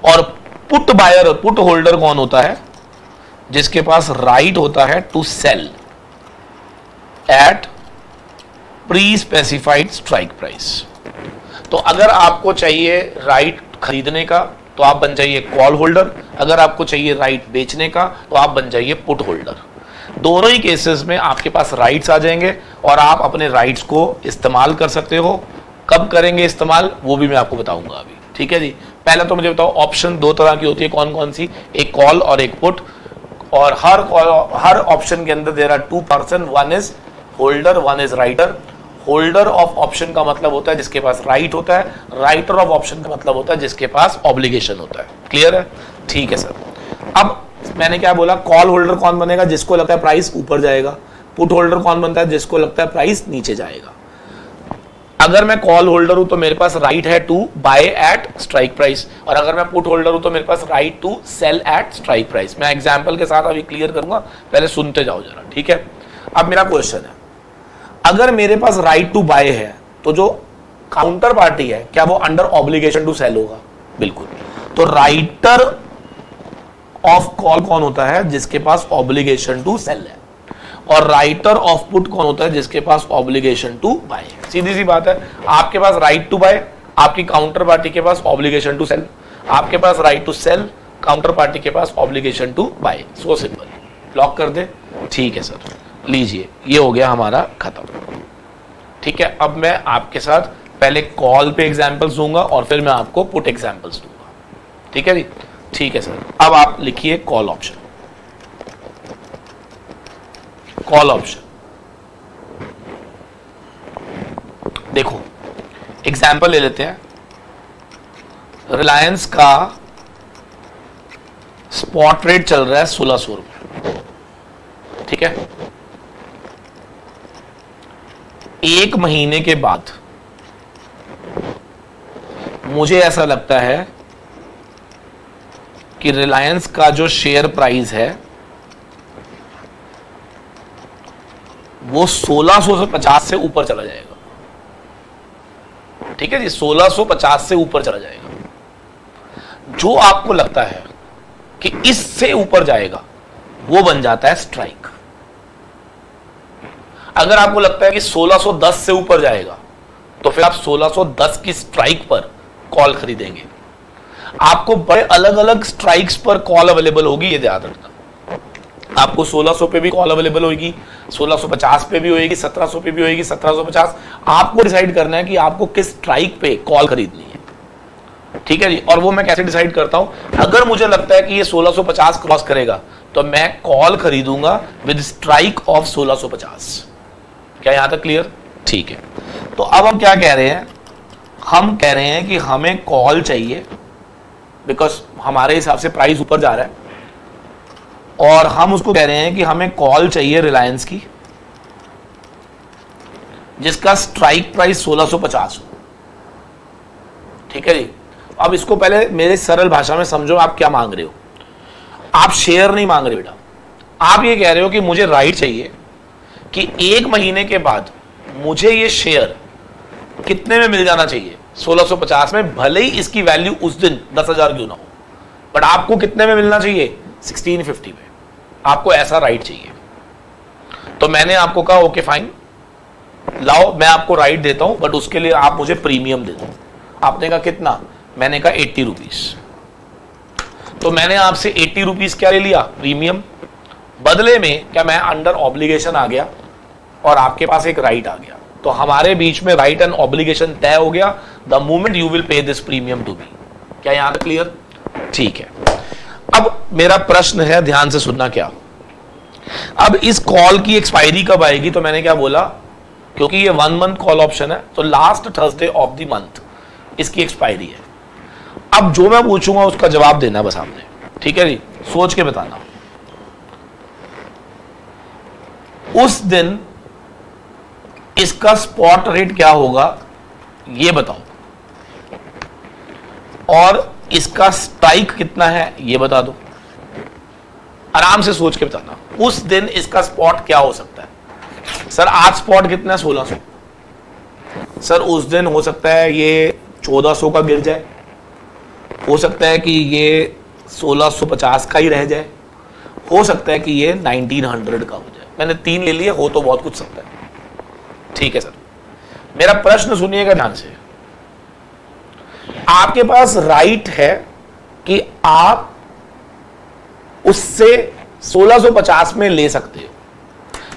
Speaker 1: और पुट बायर, पुट होल्डर कौन होता है? जिसके पास राइट होता है to sell at pre specified strike price. तो अगर आपको चाहिए राइट खरीदने का तो आप बन जाइए कॉल होल्डर, अगर आपको चाहिए राइट बेचने का तो आप बन जाइए पुट होल्डर। दोनों ही केसेस में आपके पास राइट्स आ जाएंगे और आप अपने राइट्स को इस्तेमाल कर सकते हो। कब करेंगे इस्तेमाल वो भी मैं आपको बताऊंगा अभी। ठीक है जी। पहले तो मुझे बताओ, ऑप्शन दो तरह की होती है, कौन कौन सी? एक कॉल और एक पुट। और हर ऑप्शन के अंदर there are two person, one is holder, one is writer. Holder of option का मतलब होता है जिसके पास राइट होता है, राइटर ऑफ ऑप्शन का मतलब होता है जिसके पास ऑब्लिगेशन होता है। क्लियर है? ठीक है सर। अब मैंने क्या बोला, कॉल होल्डर कौन बनेगा? जिसको लगता है प्राइस ऊपर जाएगा। पुट होल्डर कौन बनता है? जिसको लगता है प्राइस नीचे जाएगा। अगर मैं कॉल होल्डर हूं तो मेरे पास राइट है to buy at strike price, और अगर मैं पुट होल्डर हूं तो मेरे पास right to sell at strike price. मैं एग्जांपल के साथ अभी क्लियर करूंगा, पहले सुनते जाओ जरा। ठीक है। अब मेरा क्वेश्चन है, अगर मेरे पास राइट टू बाय है तो जो काउंटर पार्टी है क्या वो अंडर ऑब्लिगेशन टू सेल होगा? बिल्कुल। तो राइटर ऑफ कॉल कौन होता है? जिसके पास ऑब्लिगेशन टू सेल है। और राइटर ऑफ पुट कौन होता है? जिसके पास ऑब्लिगेशन टू बाय। सीधी सी बात है, आपके पास राइट टू बाय, आपकी काउंटर पार्टी के पास ऑब्लिगेशन टू सेल। आपके पास right to sell, counter party के पास obligation to buy. So simple. Lock कर दे? ठीक है सर। लीजिए, ये हो गया हमारा खत्म। ठीक है। अब मैं आपके साथ पहले कॉल पे एग्जांपल्स दूंगा और फिर मैं आपको पुट एग्जांपल्स दूंगा। ठीक है जी, ठीक है सर। अब आप लिखिए कॉल ऑप्शन। कॉल ऑप्शन देखो, एग्जांपल ले लेते हैं। रिलायंस का स्पॉट रेट चल रहा है 1600 रुपए। ठीक है। एक महीने के बाद मुझे ऐसा लगता है कि रिलायंस का जो शेयर प्राइस है वो 1650 से ऊपर चला जाएगा। ठीक है जी, 1650 से ऊपर चला जाएगा। जो आपको लगता है कि इससे ऊपर जाएगा वो बन जाता है स्ट्राइक। अगर आपको लगता है कि 1610 से ऊपर जाएगा तो फिर आप 1610 की स्ट्राइक पर कॉल खरीदेंगे। आपको बड़े अलग अलग स्ट्राइक्स पर कॉल अवेलेबल होगी, ये याद रखना। आपको 1600 पे भी कॉल अवेलेबल होगी, 1650 पे भी होगी, 1700 पे भी होगी, 1750। आपको डिसाइड करना है कि आपको किस स्ट्राइक पे कॉल खरीदनी है। ठीक है जी। और वो मैं कैसे डिसाइड करता हूं? अगर मुझे लगता है कि ये 1650 क्रॉस करेगा तो मैं कॉल खरीदूंगा विद स्ट्राइक ऑफ 1650। क्या यहां तक क्लियर? ठीक है। तो अब हम क्या कह रहे हैं? हम कह रहे हैं कि हमें कॉल चाहिए बिकॉज हमारे हिसाब से प्राइस ऊपर जा रहा है, और हम उसको कह रहे हैं कि हमें कॉल चाहिए रिलायंस की जिसका स्ट्राइक प्राइस 1650 हो। ठीक है जी। अब इसको पहले मेरे सरल भाषा में समझो, आप क्या मांग रहे हो। आप शेयर नहीं मांग रहे बेटा, आप ये कह रहे हो कि मुझे राइट चाहिए कि एक महीने के बाद मुझे ये शेयर कितने में मिल जाना चाहिए? 1650 में, भले ही इसकी वैल्यू उस दिन 10,000 क्यों ना हो, बट आपको कितने में मिलना चाहिए? 1650 में। आपको ऐसा राइट चाहिए। तो मैंने आपको कहा ओके फाइन, लाओ मैं आपको राइट देता हूं, बट उसके लिए आप मुझे प्रीमियम दे दो। आपने कहा कितना? मैंने कहा 80 रुपीज। तो मैंने आपसे 80 रुपीज क्या ले लिया? प्रीमियम। बदले में क्या मैं अंडर ऑब्लिगेशन आ गया और आपके पास एक राइट आ गया, तो हमारे बीच में राइट एंड ऑब्लिगेशन तय हो गया the moment you will pay this premium to me. क्या यहां तक क्लियर? ठीक है। अब मेरा प्रश्न है, ध्यान से सुनना। क्या अब इस कॉल की एक्सपायरी कब आएगी? तो मैंने क्या बोला, क्योंकि ये 1 मंथ कॉल ऑप्शन है तो last Thursday of the month इसकी एक्सपायरी है। अब जो मैं पूछूंगा उसका जवाब देना बस आपने, ठीक है जी? सोच के बताना। उस दिन इसका स्पॉट रेट क्या होगा ये बताओ, और इसका स्ट्राइक कितना है ये बता दो। आराम से सोच के बताना। उस दिन इसका स्पॉट क्या हो सकता है? सर आज स्पॉट कितना है? 1600। सर उस दिन हो सकता है ये 1400 का गिर जाए, हो सकता है कि ये 1650 का ही रह जाए, हो सकता है कि ये 1900 का हो जाए। मैंने 3 ले लिए, हो तो बहुत कुछ सकता है। ठीक है सर, मेरा प्रश्न सुनिएगा ध्यान से। आपके पास राइट है कि आप उससे 1650 में ले सकते हो,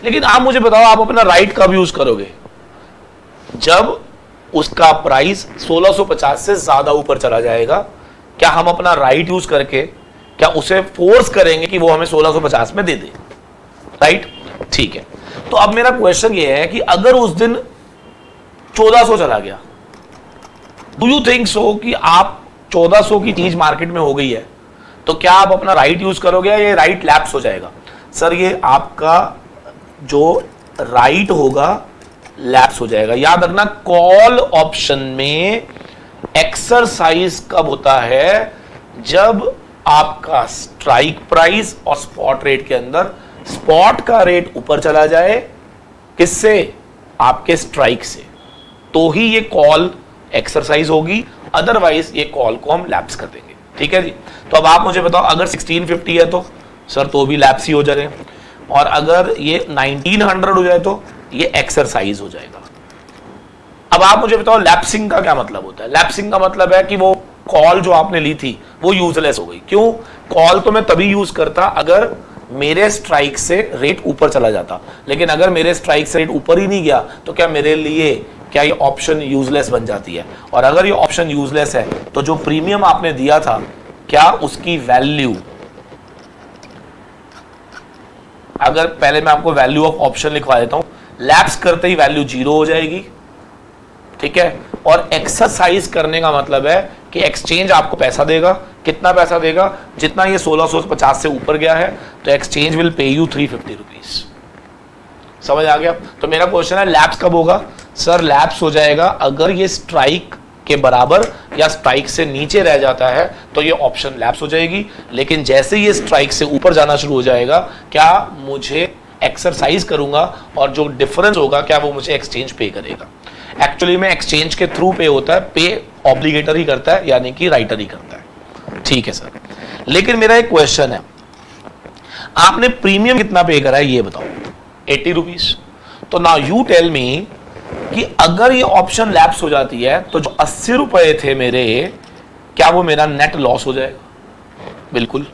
Speaker 1: लेकिन आप मुझे बताओ आप अपना राइट कब यूज करोगे? जब उसका प्राइस 1650 से ज्यादा ऊपर चला जाएगा। क्या हम अपना राइट यूज करके क्या उसे फोर्स करेंगे कि वो हमें 1650 में दे दे? राइट, ठीक है। तो अब मेरा क्वेश्चन ये है कि अगर उस दिन 1400 चला गया, डू यू थिंक सो कि आप 1400 की चीज मार्केट में हो गई है, तो क्या आप अपना राइट यूज करोगे या ये राइट लैप्स हो जाएगा? सर ये आपका जो राइट होगा लैप्स हो जाएगा। याद रखना, कॉल ऑप्शन में एक्सरसाइज कब होता है? जब आपका स्ट्राइक प्राइस और स्पॉट रेट के अंदर स्पॉट का रेट ऊपर चला जाए, किससे? आपके स्ट्राइक से, तो ही ये कॉल एक्सरसाइज होगी, अदरवाइज ये कॉल को हम लैप्स कर देंगे। ठीक है जी? तो अब आप मुझे बताओ, अगर 1650 है तो सर तो भी लैप्स ही हो जाए, और अगर ये 1900 हो जाए तो ये एक्सरसाइज हो जाएगा। अब आप मुझे बताओ लैप्सिंग का क्या मतलब होता है? लैप्सिंग का मतलब है कि वो कॉल जो आपने ली थी वो यूजलेस हो गई। क्यों? कॉल तो मैं तभी यूज करता अगर मेरे स्ट्राइक से रेट ऊपर चला जाता, लेकिन अगर मेरे स्ट्राइक से रेट ऊपर ही नहीं गया तो क्या मेरे लिए क्या ये ऑप्शन यूजलेस बन जाती है? और अगर ये ऑप्शन यूजलेस है तो जो प्रीमियम आपने दिया था क्या उसकी वैल्यू, अगर पहले मैं आपको वैल्यू ऑफ ऑप्शन लिखवा देता हूं, लैप्स करते ही वैल्यू 0 हो जाएगी। ठीक है? और एक्सरसाइज करने का मतलब है कि एक्सचेंज आपको पैसा देगा। कितना पैसा देगा? जितना ये 1650 से ऊपर गया है तो exchange will pay you 350 rupees. समझ आ गया? तो मेरा क्वेश्चन है लैप्स कब होगा? सर लैप्स हो जाएगा अगर ये स्ट्राइक के बराबर या स्ट्राइक से नीचे रह जाता है तो ये ऑप्शन लैप्स हो जाएगी, लेकिन जैसे ये स्ट्राइक से ऊपर जाना शुरू हो जाएगा क्या मुझे एक्सरसाइज करूंगा और जो डिफरेंस होगा क्या वो मुझे एक्सचेंज पे करेगा? एक्चुअली में एक्सचेंज के थ्रू पे होता है, पे ऑब्लिगेटर ही करता है, यानी कि राइटर ही करता है। ठीक है सर, लेकिन मेरा एक क्वेश्चन है, आपने प्रीमियम कितना पे करा है ये बताओ? 80 रुपीज। तो नाउ यू टेल मी कि अगर ये ऑप्शन लैप्स हो जाती है तो जो 80 रुपए थे मेरे, क्या वो मेरा नेट लॉस हो जाएगा? बिल्कुल।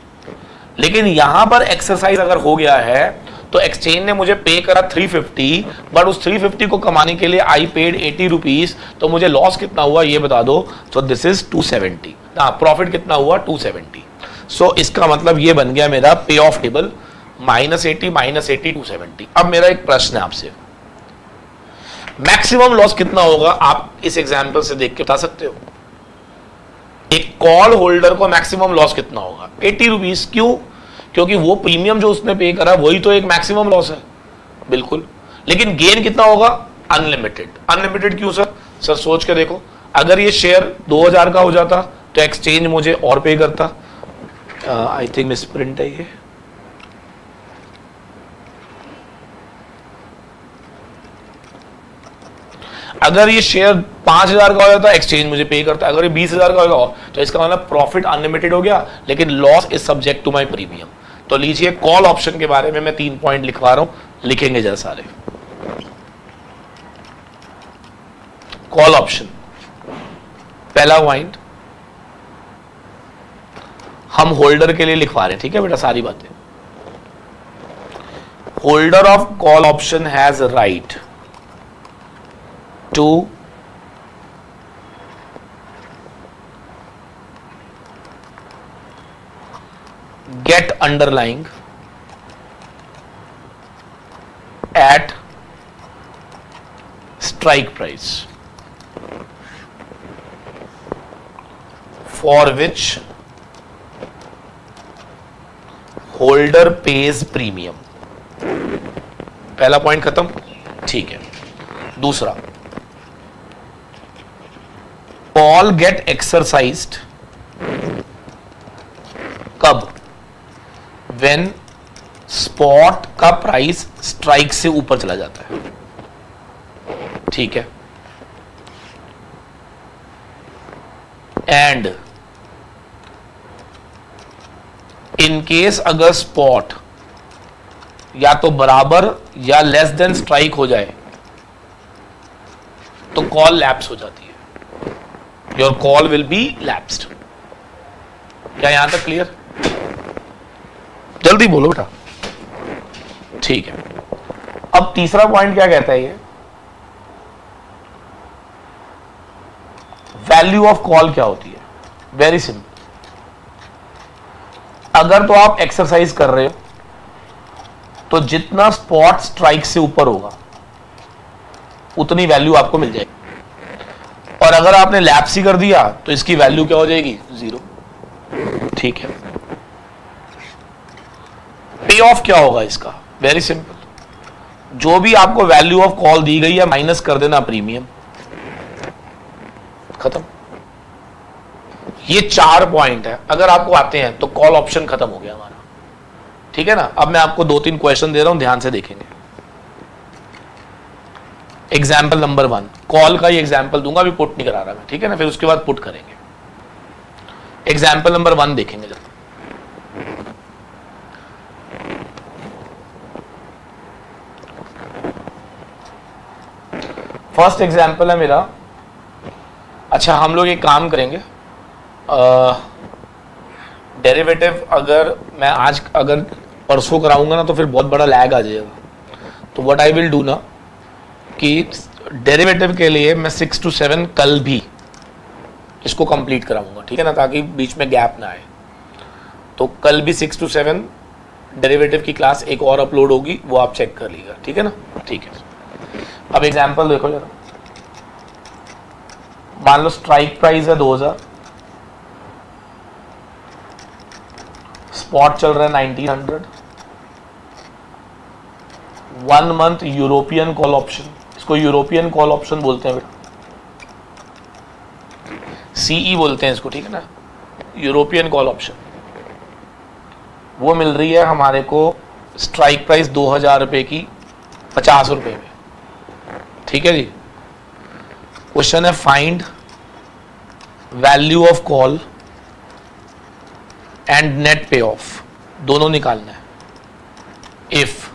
Speaker 1: लेकिन यहां पर एक्सरसाइज अगर हो गया है तो एक्सचेंज ने मुझे पे करा 350, बट उस 350 को कमाने के लिए आई पेड 80 रुपीज, तो मुझे लॉस कितना हुआ ये बता दो। तो दिस इज 270। हाँ, प्रॉफिट कितना हुआ? 270। सो इसका मतलब ये बन गया मेरा पे ऑफ टेबल -80 -80 270। अब मेरा एक प्रश्न है आपसे, मैक्सिमम लॉस कितना होगा? आप इस एग्जाम्पल से देख के बता सकते हो? एक कॉल होल्डर को मैक्सिमम लॉस कितना होगा? 80 रुपीज। क्यों? क्योंकि वो प्रीमियम जो उसने पे करा वही तो एक मैक्सिमम लॉस है। बिल्कुल। लेकिन गेन कितना होगा? अनलिमिटेड। अनलिमिटेड क्यों सर? सर सोच के देखो, अगर ये शेयर 2000 का हो जाता तो एक्सचेंज मुझे और पे करता। आई थिंक मिस प्रिंट है ये। अगर ये शेयर 5000 का हो जाता एक्सचेंज मुझे पे करता, अगर ये 20000 का होगा तो इसका मतलब प्रॉफिट अनलिमिटेड हो गया, लेकिन loss is subject to my premium. तो लीजिए कॉल ऑप्शन के बारे में मैं 3 पॉइंट लिखवा रहा हूं, लिखेंगे जरा सारे। कॉल ऑप्शन, पहला पॉइंट हम होल्डर के लिए लिखवा रहे हैं, ठीक है बेटा, सारी बातें। Holder of call option has right to get underlying at strike price for which holder pays premium। पहला पॉइंट खत्म, ठीक है। दूसरा, कॉल गेट एक्सरसाइज्ड कब? When स्पॉट का प्राइस स्ट्राइक से ऊपर चला जाता है, ठीक है। एंड इन केस अगर स्पॉट या तो बराबर या लेस देन स्ट्राइक हो जाए तो कॉल लैप्स हो जाती है, your call will be lapsed. क्या यहां तक क्लियर? जल्दी बोलो बेटा, ठीक है। अब तीसरा पॉइंट क्या कहता है ये, वैल्यू ऑफ कॉल क्या होती है? वेरी सिंपल, अगर तो आप एक्सरसाइज कर रहे हो तो जितना स्पॉट स्ट्राइक से ऊपर होगा उतनी वैल्यू आपको मिल जाएगी, और अगर आपने लैप्स ही कर दिया तो इसकी वैल्यू क्या हो जाएगी? 0, ठीक है। पे ऑफ क्या होगा इसका? वेरी सिंपल, जो भी आपको वैल्यू ऑफ कॉल दी गई है माइनस कर देना प्रीमियम, खत्म। ये 4 पॉइंट है, अगर आपको आते हैं तो कॉल ऑप्शन खत्म हो गया हमारा, ठीक है ना। अब मैं आपको 2-3 क्वेश्चन दे रहा हूं, ध्यान से देखेंगे। एग्जाम्पल नंबर 1, कॉल का ही एग्जाम्पल दूंगा, अभी पुट नहीं करा रहा मैं, ठीक है ना, फिर उसके बाद पुट करेंगे। एग्जाम्पल नंबर 1 देखेंगे जरा। फर्स्ट एग्जाम्पल है मेरा, अच्छा हम लोग एक काम करेंगे, डेरिवेटिव अगर मैं आज अगर परसों कराऊंगा ना तो फिर बहुत बड़ा लैग आ जाएगा। तो व्हाट आई विल डू ना कि डेरिवेटिव के लिए मैं 6 to 7 कल भी इसको कंप्लीट कराऊंगा, ठीक है ना, ताकि बीच में गैप ना आए। तो कल भी 6 to 7 डेरिवेटिव की क्लास एक और अपलोड होगी, वो आप चेक कर लीजिएगा, ठीक है ना, ठीक है। अब एग्जाम्पल देखो जरा, मान लो स्ट्राइक प्राइस है 2000, स्पॉट चल रहा है 1900, 1 मंथ यूरोपियन कॉल ऑप्शन, इसको यूरोपियन कॉल ऑप्शन बोलते हैं बेटा, सीई बोलते हैं इसको, ठीक है ना, यूरोपियन कॉल ऑप्शन। वो मिल रही है हमारे को स्ट्राइक प्राइस 2000 रुपए की 50 रुपए में, ठीक है जी। क्वेश्चन है find value of call and net pay off, दोनों निकालना है। If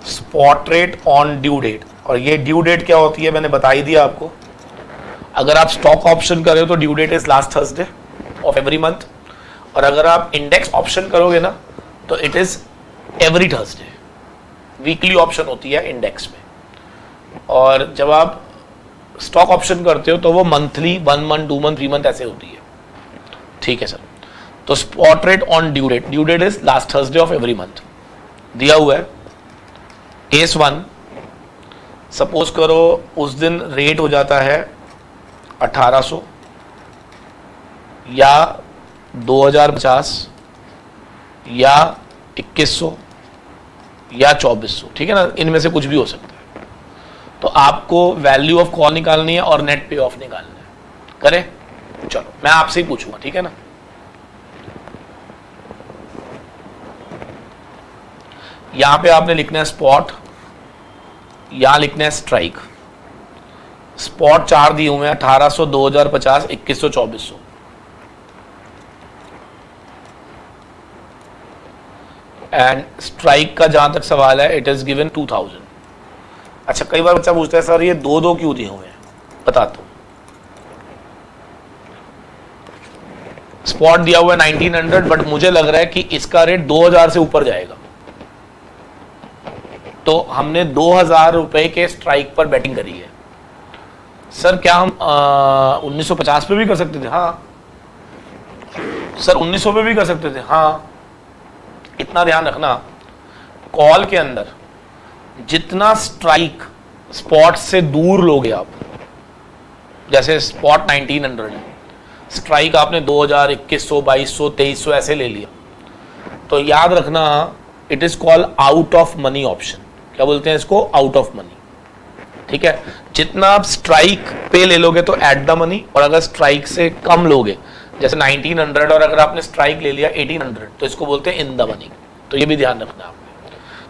Speaker 1: spot rate on due date, और ये ड्यू डेट क्या होती है मैंने बता ही दिया आपको। अगर आप स्टॉक ऑप्शन कर रहे हो तो due date is last Thursday of every month, और अगर आप इंडेक्स ऑप्शन करोगे ना तो it is every Thursday. Weekly option होती है इंडेक्स में, और जब आप स्टॉक ऑप्शन करते हो तो वो मंथली, 1 मंथ, 2 मंथ, 3 मंथ ऐसे होती है, ठीक है सर। तो spot rate on due date is last Thursday of every month दिया हुआ है। केस 1, सपोज करो उस दिन रेट हो जाता है 1800 या 2050 या 2100 या 2400, ठीक है ना, इनमें से कुछ भी हो सकता है। तो आपको वैल्यू ऑफ कॉल निकालनी है और नेट पे ऑफ निकालना है, करें? चलो मैं आपसे ही पूछूंगा, ठीक है ना। यहां पे आपने लिखना है स्पॉट, यहां लिखना है स्ट्राइक। स्पॉट 4 दिए हुए हैं, 1800, 2050, 2100, 2400। एंड स्ट्राइक का जहां तक सवाल है, इट इज गिवन 2000। अच्छा, कई बार बच्चा पूछता है सर ये 2-2 क्यों दिए हुए हैं, बताता हूं। स्पॉट दिया हुआ है 1900, बट मुझे लग रहा है कि इसका रेट 2000 से ऊपर जाएगा, तो हमने 2000 रुपए के स्ट्राइक पर बैटिंग करी है। सर क्या हम 1950 पे भी कर सकते थे? हाँ सर 1900 पे भी कर सकते थे। हाँ, इतना ध्यान रखना, कॉल के अंदर जितना स्ट्राइक स्पॉट से दूर लोगे आप, जैसे स्पॉट 1900 है, स्ट्राइक आपने 2000, 2100, 2200, 2300 ऐसे ले लिया, तो याद रखना it is called out of money option. क्या बोलते हैं इसको? Out of money. ठीक है, जितना आप स्ट्राइक पे ले लोगे तो एट द मनी, और अगर स्ट्राइक से कम लोगे जैसे 1900 और अगर आपने स्ट्राइक ले लिया 1800 तो इसको बोलते हैं इन द मनी। तो ये भी ध्यान रखना आपने।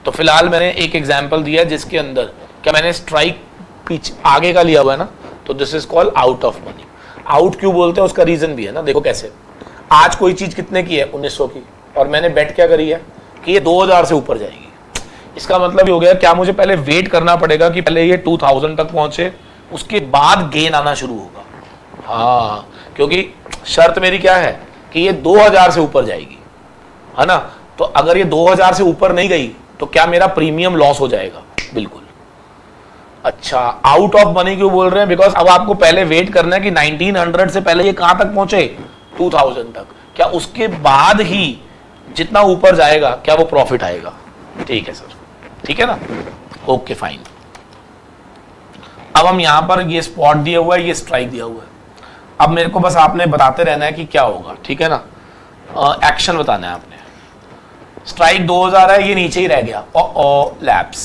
Speaker 1: तो फिलहाल मैंने एक एग्जांपल दिया जिसके अंदर क्या मैंने स्ट्राइक पीछे आगे का लिया हुआ है ना, तो this is called out of money. Out क्यों बोलते हैं उसका रीजन भी है ना, देखो कैसे। आज कोई चीज कितने की है? 1900 की, और मैंने बेट क्या करी है कि ये 2000 से ऊपर जाएगी। इसका मतलब ये हो गया क्या मुझे पहले वेट करना पड़ेगा कि पहले ये 2000 तक पहुंचे, उसके बाद गेन आना शुरू होगा। हाँ, क्योंकि शर्त मेरी क्या है कि ये 2000 से ऊपर जाएगी, है ना। तो अगर ये 2000 से ऊपर नहीं गई तो क्या मेरा प्रीमियम लॉस हो जाएगा? बिल्कुल। अच्छा, आउट ऑफ मनी क्यों बोल रहे हैं? बिकॉज अब आपको पहले वेट करना है कि 1900 से पहले ये कहां तक पहुंचे? 2000 तक। क्या उसके बाद ही जितना ऊपर जाएगा क्या वो प्रॉफिट आएगा? ठीक है सर, ठीक है ना, ओके फाइन। अब हम यहां पर ये स्पॉट दिया हुआ है, ये स्ट्राइक दिया हुआ है। अब मेरे को बस आपने बताते रहना है कि क्या होगा, ठीक है ना, एक्शन बताना है आपने। स्ट्राइक 2000 है, ये नीचे ही रह गया, लैप्स।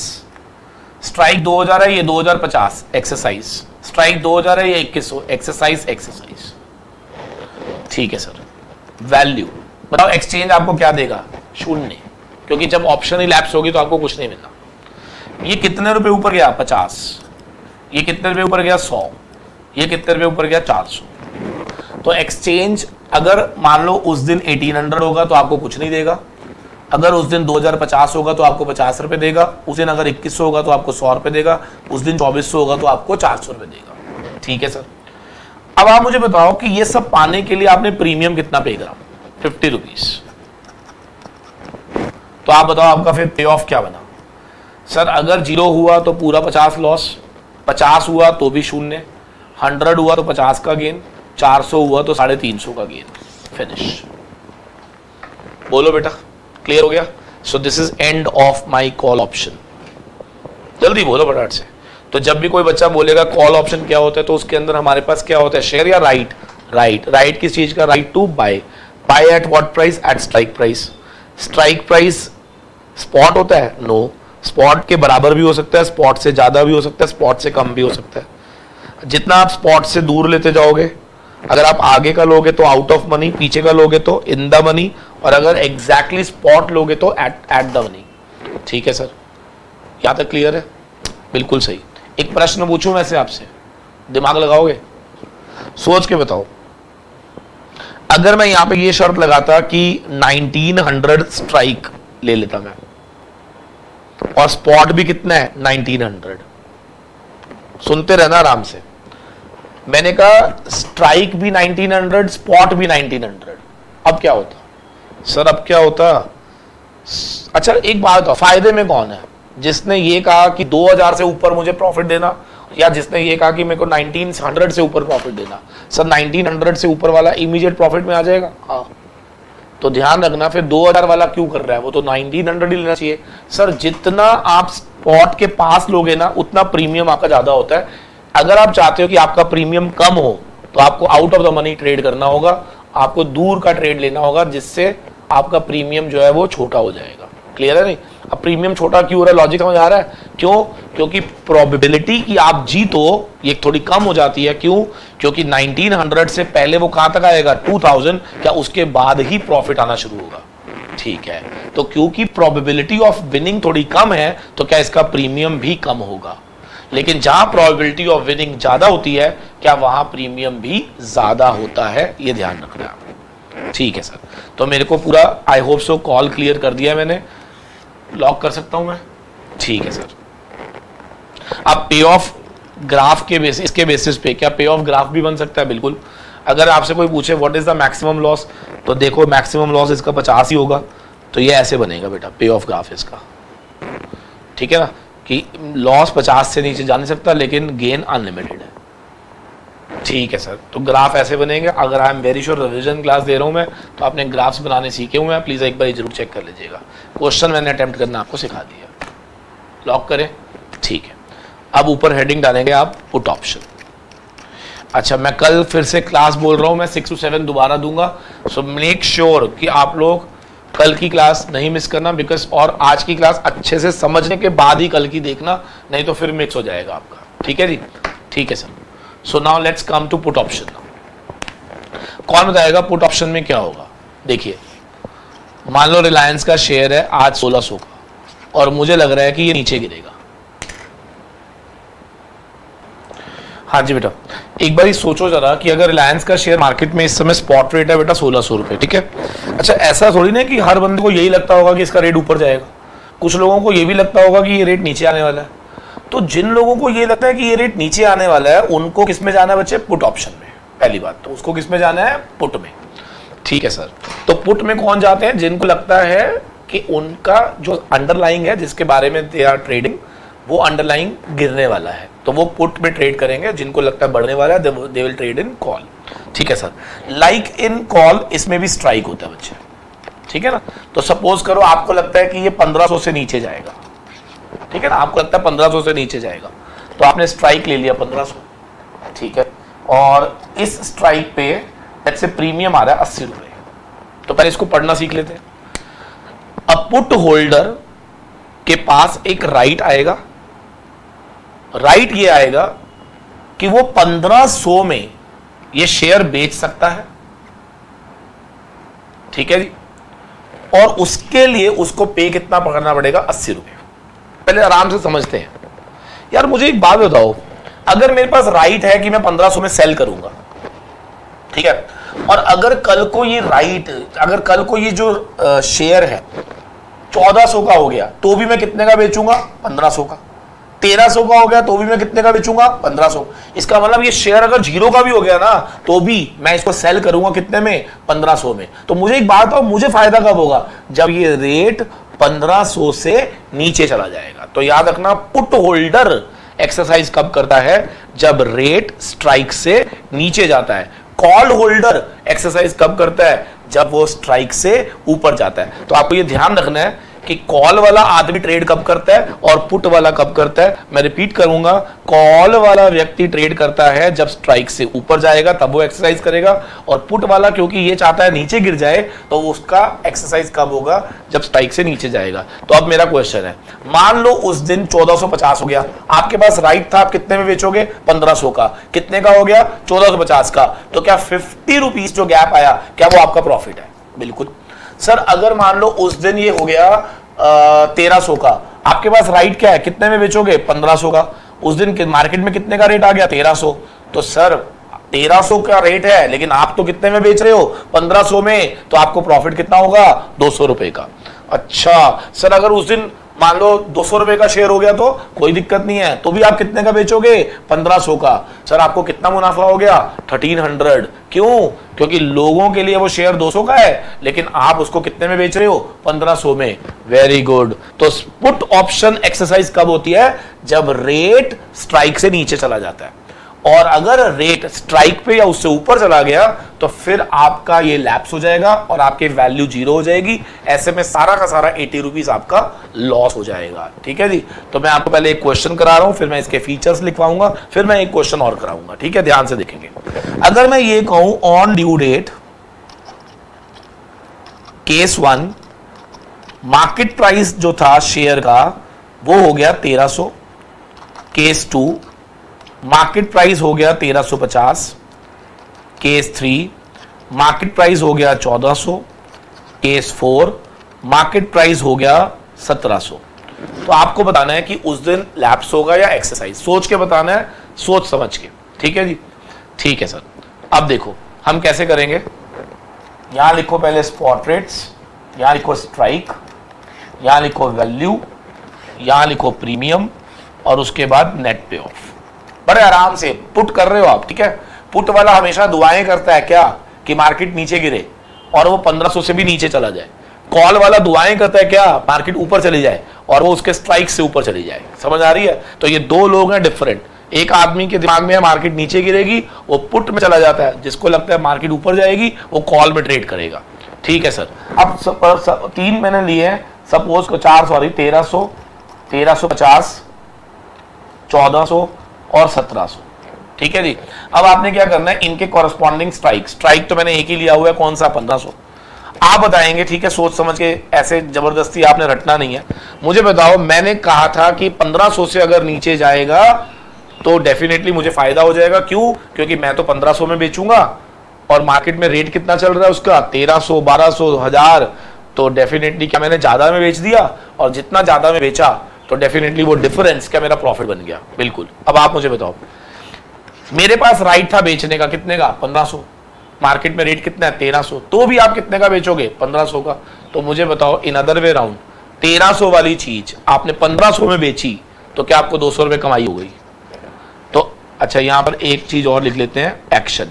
Speaker 1: स्ट्राइक 2000 है, ये 2050, एक्सरसाइज। स्ट्राइक 2000 है, ये 2100, एक्सरसाइज एक्सरसाइज। ठीक है सर, वैल्यू बताओ, एक्सचेंज आपको क्या देगा? 0, क्योंकि जब ऑप्शन ही लैप्स होगी तो आपको कुछ नहीं मिलना। ये कितने रुपए ऊपर गया? 50। ये कितने रुपए ऊपर गया? 100। ये कितने रुपए ऊपर गया? 400। तो एक्सचेंज अगर मान लो उस दिन 1800 होगा तो आपको कुछ नहीं देगा, अगर उस दिन 2050 होगा तो आपको 50 रुपए देगा, उस दिन अगर 2100 होगा तो आपको 100 रुपए देगा, उस दिन 2400 होगा तो आपको 400 रुपए देगा। ठीक है सर। अब आप मुझे बताओ कि ये सब पाने के लिए आपने प्रीमियम कितना पे करा? 50 रुपीज। तो आप बताओ आपका फिर पे ऑफ क्या बना? सर अगर 0 हुआ तो पूरा 50 लॉस, 50 हुआ तो भी 0, 100 हुआ तो 50 का गेन, 400 हुआ तो 350 का गेन। फिनिश। बोलो बेटा, क्लियर हो गया? So this is end of my call option. जल्दी बोलो फटाफट से। तो जब भी कोई बच्चा बोलेगा कॉल ऑप्शन क्या होता है, तो उसके अंदर हमारे पास क्या होता है? शेयर या राइट? राइट किस चीज का? Right to buy. Buy at what price? At strike price. Strike price spot होता है? नो, स्पॉट के बराबर भी हो सकता है, स्पॉट से ज्यादा भी हो सकता है, स्पॉट से कम भी हो सकता है। जितना आप स्पॉट से दूर लेते जाओगे, अगर आप आगे का लोगे तो आउट ऑफ मनी, पीछे का लोगे तो इन द मनी, और अगर एग्जैक्टली स्पॉट लोगे तो एट द मनी। ठीक है सर, यहां तक क्लियर है? बिल्कुल सही। एक प्रश्न पूछूं वैसे आपसे, दिमाग लगाओगे? सोच के बताओ। अगर मैं यहां पे ये शर्त लगाता कि 1900 स्ट्राइक ले लेता मैं, और स्पॉट भी कितना है? 1900। सुनते रहना आराम से। मैंने कहा स्ट्राइक भी 1900, स्पॉट भी 1900। अब क्या होता? सर अब क्या होता? अच्छा एक बात बताओ, फायदे में कौन है? जिसने ये कहा कि 2000 से ऊपर मुझे प्रॉफिट देना, या जिसने ये कहा कि मेरे को 1900 से ऊपर प्रॉफिट देना? सर 1900 से ऊपर वाला इमीडिएट प्रॉफिट में आ जाएगा। हाँ, तो ध्यान रखना, फिर 2000 वाला क्यों कर रहा है? वो तो 1900 ही लेना चाहिए। सर जितना आप स्पॉट के पास लोगे ना, उतना प्रीमियम आपका ज्यादा होता है। अगर आप चाहते हो कि आपका प्रीमियम कम हो तो आपको out of the money trade करना होगा, आपको दूर का ट्रेड लेना होगा, जिससे आपका प्रीमियम जो है वो छोटा हो जाएगा। क्लियर है? नहीं? अब प्रीमियम छोटा क्यों हो रहा है? लॉजिक समझ आ रहा है? क्यों? क्योंकि प्रोबेबिलिटी कि आप जीतो ये थोड़ी कम हो जाती है। क्यों? क्योंकि 1900 से पहले वो कहां तक आएगा? 2000। क्या उसके बाद ही प्रॉफिट आना शुरू होगा? ठीक है, तो क्योंकि प्रोबेबिलिटी ऑफ विनिंग थोड़ी कम है तो क्या इसका प्रीमियम भी कम होगा। लेकिन जहां प्रोबेबिलिटी ऑफ विनिंग ज्यादा होती है, क्या वहां प्रीमियम भी ज्यादा होता है? ये ध्यान रखना है। ठीक है सर, तो मेरे को पूरा I hope so call clear कर दिया मैंने। लॉक कर सकता हूं मैं? ठीक है सर। अब पे ऑफ ग्राफ के बेसिस, इसके बेसिस पे क्या पे ऑफ ग्राफ भी बन सकता है? बिल्कुल। अगर आपसे कोई पूछे what is the maximum loss, तो देखो मैक्सिमम लॉस इसका 50 ही होगा, तो ये ऐसे बनेगा बेटा पे ऑफ ग्राफ इसका, ठीक है ना, कि लॉस 50 से नीचे जा नहीं सकता लेकिन गेन अनलिमिटेड है। ठीक है सर, तो ग्राफ ऐसे बनेंगे। अगर I am very sure revision class दे रहा हूँ मैं, तो आपने ग्राफ्स बनाने सीखे हुए हैं, प्लीज़ एक बार जरूर चेक कर लीजिएगा। क्वेश्चन मैंने अटेम्प्ट करना आपको सिखा दिया। लॉक करें, ठीक है। अब ऊपर हेडिंग डालेंगे आप पुट ऑप्शन। अच्छा, मैं कल फिर से क्लास बोल रहा हूँ, मैं 6 to 7 दोबारा दूंगा, सो मेक श्योर कि आप लोग कल की क्लास नहीं मिस करना, बिकॉज और आज की क्लास अच्छे से समझने के बाद ही कल की देखना, नहीं तो फिर मिक्स हो जाएगा आपका। ठीक है जी, ठीक है sir. So now let's come to put option. कौन बताएगा पुट ऑप्शन में क्या होगा? देखिए, मान लो रिलायंस का शेयर है आज 1600 का और मुझे लग रहा है कि ये नीचे गिरेगा। हाँ जी बेटा, एक बार सोचो जरा कि अगर रिलायंस का शेयर मार्केट में इस समय स्पॉट रेट है बेटा 1600 रुपए, ठीक है। अच्छा, ऐसा थोड़ी ना कि हर बंदे को यही लगता होगा कि इसका रेट ऊपर जाएगा, कुछ लोगों को ये भी लगता होगा कि ये रेट नीचे आने वाला है। तो जिन लोगों को ये लगता है कि ये रेट नीचे आने वाला है, उनको किस में जाना है बच्चे? पुट ऑप्शन में। पहली बात तो उसको किस में जाना है? पुट में। ठीक है सर। तो पुट में कौन जाते हैं? जिनको लगता है कि उनका जो अंडरलाइंग है, जिसके बारे में दे आर ट्रेडिंग, वो अंडरलाइंग गिरने वाला है, तो वो पुट में ट्रेड करेंगे। जिनको लगता है बढ़ने वाला है, they will trade in call. ठीक है सर। लाइक इन कॉल, इसमें भी स्ट्राइक होता है बच्चे, ठीक है ना। तो सपोज करो आपको लगता है कि ये 1500 से नीचे जाएगा, ठीक है ना, आपको लगता है 1500 से नीचे जाएगा, तो आपने स्ट्राइक ले लिया 1500, ठीक है। और इस स्ट्राइक पे जैसे प्रीमियम आ रहा है 80 रुपए, तो पहले इसको पढ़ना सीख लेते हैं। अब पुट होल्डर के पास एक राइट आएगा, राइट ये आएगा कि वो 1500 में ये शेयर बेच सकता है, ठीक है जी। और उसके लिए उसको पे कितना पकड़ना पड़ेगा? 80 रुपए। पहले आराम से समझते हैं। यार मुझे एक बात बताओ, अगर मेरे पास राइट है कि मैं 1500 में सेल करूंगा, ठीक है, और अगर कल को ये राइट, अगर कल को ये जो शेयर है 1400 का हो गया, तो भी मैं कितने का बेचूंगा? 1500 का। 1300 का हो गया तो भी मैं कितने का बेचूंगा? 1500। इसका मतलब ये शेयर अगर 0 का भी हो गया ना, तो भी मैं इसको सेल करूंगा कितने में? 1500 में। तो मुझे एक बात बताओ, मुझे फायदा कब होगा? जब ये रेट 1500 से नीचे चला जाएगा। तो याद रखना, पुट होल्डर एक्सरसाइज कब करता है? जब रेट स्ट्राइक से नीचे जाता है। कॉल होल्डर एक्सरसाइज कब करता है? जब वो स्ट्राइक से ऊपर जाता है। तो आपको ये ध्यान रखना है कि कॉल वाला आदमी ट्रेड कब करता है और पुट वाला कब करता है। मैं रिपीट करूंगा, कॉल वाला व्यक्ति ट्रेड करता है जब स्ट्राइक से ऊपर जाएगा, तब वो एक्सरसाइज करेगा, और पुट वाला क्योंकि ये चाहता है नीचे गिर जाए, तो उसका एक्सरसाइज कब होगा? जब स्ट्राइक से नीचे जाएगा। तो अब मेरा क्वेश्चन है, मान लो उस दिन 1450 हो गया, आपके पास राइट था, आप कितने में बेचोगे? 1500 का। कितने का हो गया? 1450 का। तो क्या 50 रुपीज जो गैप आया, क्या वो आपका प्रॉफिट है? बिल्कुल। सर अगर मान लो उस दिन ये हो गया 1300 का, आपके पास राइट क्या है? कितने में बेचोगे? 1500 का। उस दिन मार्केट में कितने का रेट आ गया? 1300। तो सर 1300 का रेट है, लेकिन आप तो कितने में बेच रहे हो? 1500 में। तो आपको प्रॉफिट कितना होगा? 200 रुपए का। अच्छा सर, अगर उस दिन मान लो 200 रुपए का शेयर हो गया तो कोई दिक्कत नहीं है, तो भी आप कितने का बेचोगे? 1500 का। सर आपको कितना मुनाफा हो गया? 1300। क्यों? क्योंकि लोगों के लिए वो शेयर 200 का है, लेकिन आप उसको कितने में बेच रहे हो? 1500 में। Very good. तो पुट ऑप्शन एक्सरसाइज कब होती है? जब रेट स्ट्राइक से नीचे चला जाता है, और अगर रेट स्ट्राइक पे या उससे ऊपर चला गया तो फिर आपका ये लैप्स हो जाएगा और आपकी वैल्यू 0 हो जाएगी। ऐसे में सारा का सारा 80 रुपीज आपका लॉस हो जाएगा। ठीक है जी। तो मैं आपको पहले एक क्वेश्चन करा रहा हूं, फिर मैं इसके फीचर्स लिखवाऊंगा, फिर मैं एक क्वेश्चन और कराऊंगा। ठीक है, ध्यान से देखेंगे। अगर मैं ये कहूं on due date case 1 market price जो था शेयर का वो हो गया 1300, केस 2 मार्केट प्राइस हो गया 1350, केस 3 मार्केट प्राइस हो गया 1400, केस 4 मार्केट प्राइस हो गया 1700। तो आपको बताना है कि उस दिन लैप्स होगा या एक्सरसाइज। सोच के बताना है, सोच समझ के। ठीक है जी, ठीक है सर। अब देखो हम कैसे करेंगे। यहां लिखो पहले स्पॉट रेट्स, यहां लिखो स्ट्राइक, यहां लिखो वैल्यू, यहां लिखो प्रीमियम, और उसके बाद नेट पे ऑफ। बड़े आराम से पुट कर रहे हो आप, ठीक है। पुट वाला हमेशा दुआएं करता है क्या, कि मार्केट नीचे गिरे और वो 1500 से भी नीचे चला जाए। कॉल वाला दुआएं करता है क्या, मार्केट ऊपर चली जाए और वो उसके स्ट्राइक से ऊपर चली जाए। समझ आ रही है? तो ये दो लोग हैं डिफरेंट। एक आदमी के दिमाग में है मार्केट नीचे गिरेगी, वो पुट में चला जाता है। जिसको लगता है मार्केट ऊपर जाएगी, वो कॉल में ट्रेड करेगा। ठीक है सर। अब 3 मैंने लिए हैं, सपोज को 1300, 1350, 1400 और 1700। ठीक है जी। अब आपने क्या करना है, इनके कॉरेस्पॉन्डिंग स्ट्राइक तो मैंने एक ही लिया हुआ है, कौन सा, 1500। आप बताएंगे, ठीक है, सोच समझ के, ऐसे जबरदस्ती आपने रटना नहीं है। मुझे बताओ, मैंने कहा था कि 1500 से अगर नीचे जाएगा तो डेफिनेटली मुझे फायदा हो जाएगा। क्यों? क्योंकि मैं तो 1500 में बेचूंगा और मार्केट में रेट कितना चल रहा है उसका, 1300, 1200, 1000। तो डेफिनेटली क्या मैंने ज्यादा में बेच दिया, और जितना ज्यादा में बेचा तो डेफिनेटली वो डिफरेंस क्या मेरा प्रॉफिट बन गया। बिल्कुल। अब आप मुझे बताओ, मेरे पास राइट था बेचने का, कितने का, 1500। मार्केट में रेट कितना है, 1300, तो भी आप कितने का बेचोगे, 1500 का। तो मुझे बताओ, इन अदर वे राउंड 1300 वाली चीज आपने 1500 में बेची तो क्या आपको 200 रुपए कमाई हो गई? तो अच्छा, यहां पर एक चीज और लिख लेते हैं, एक्शन।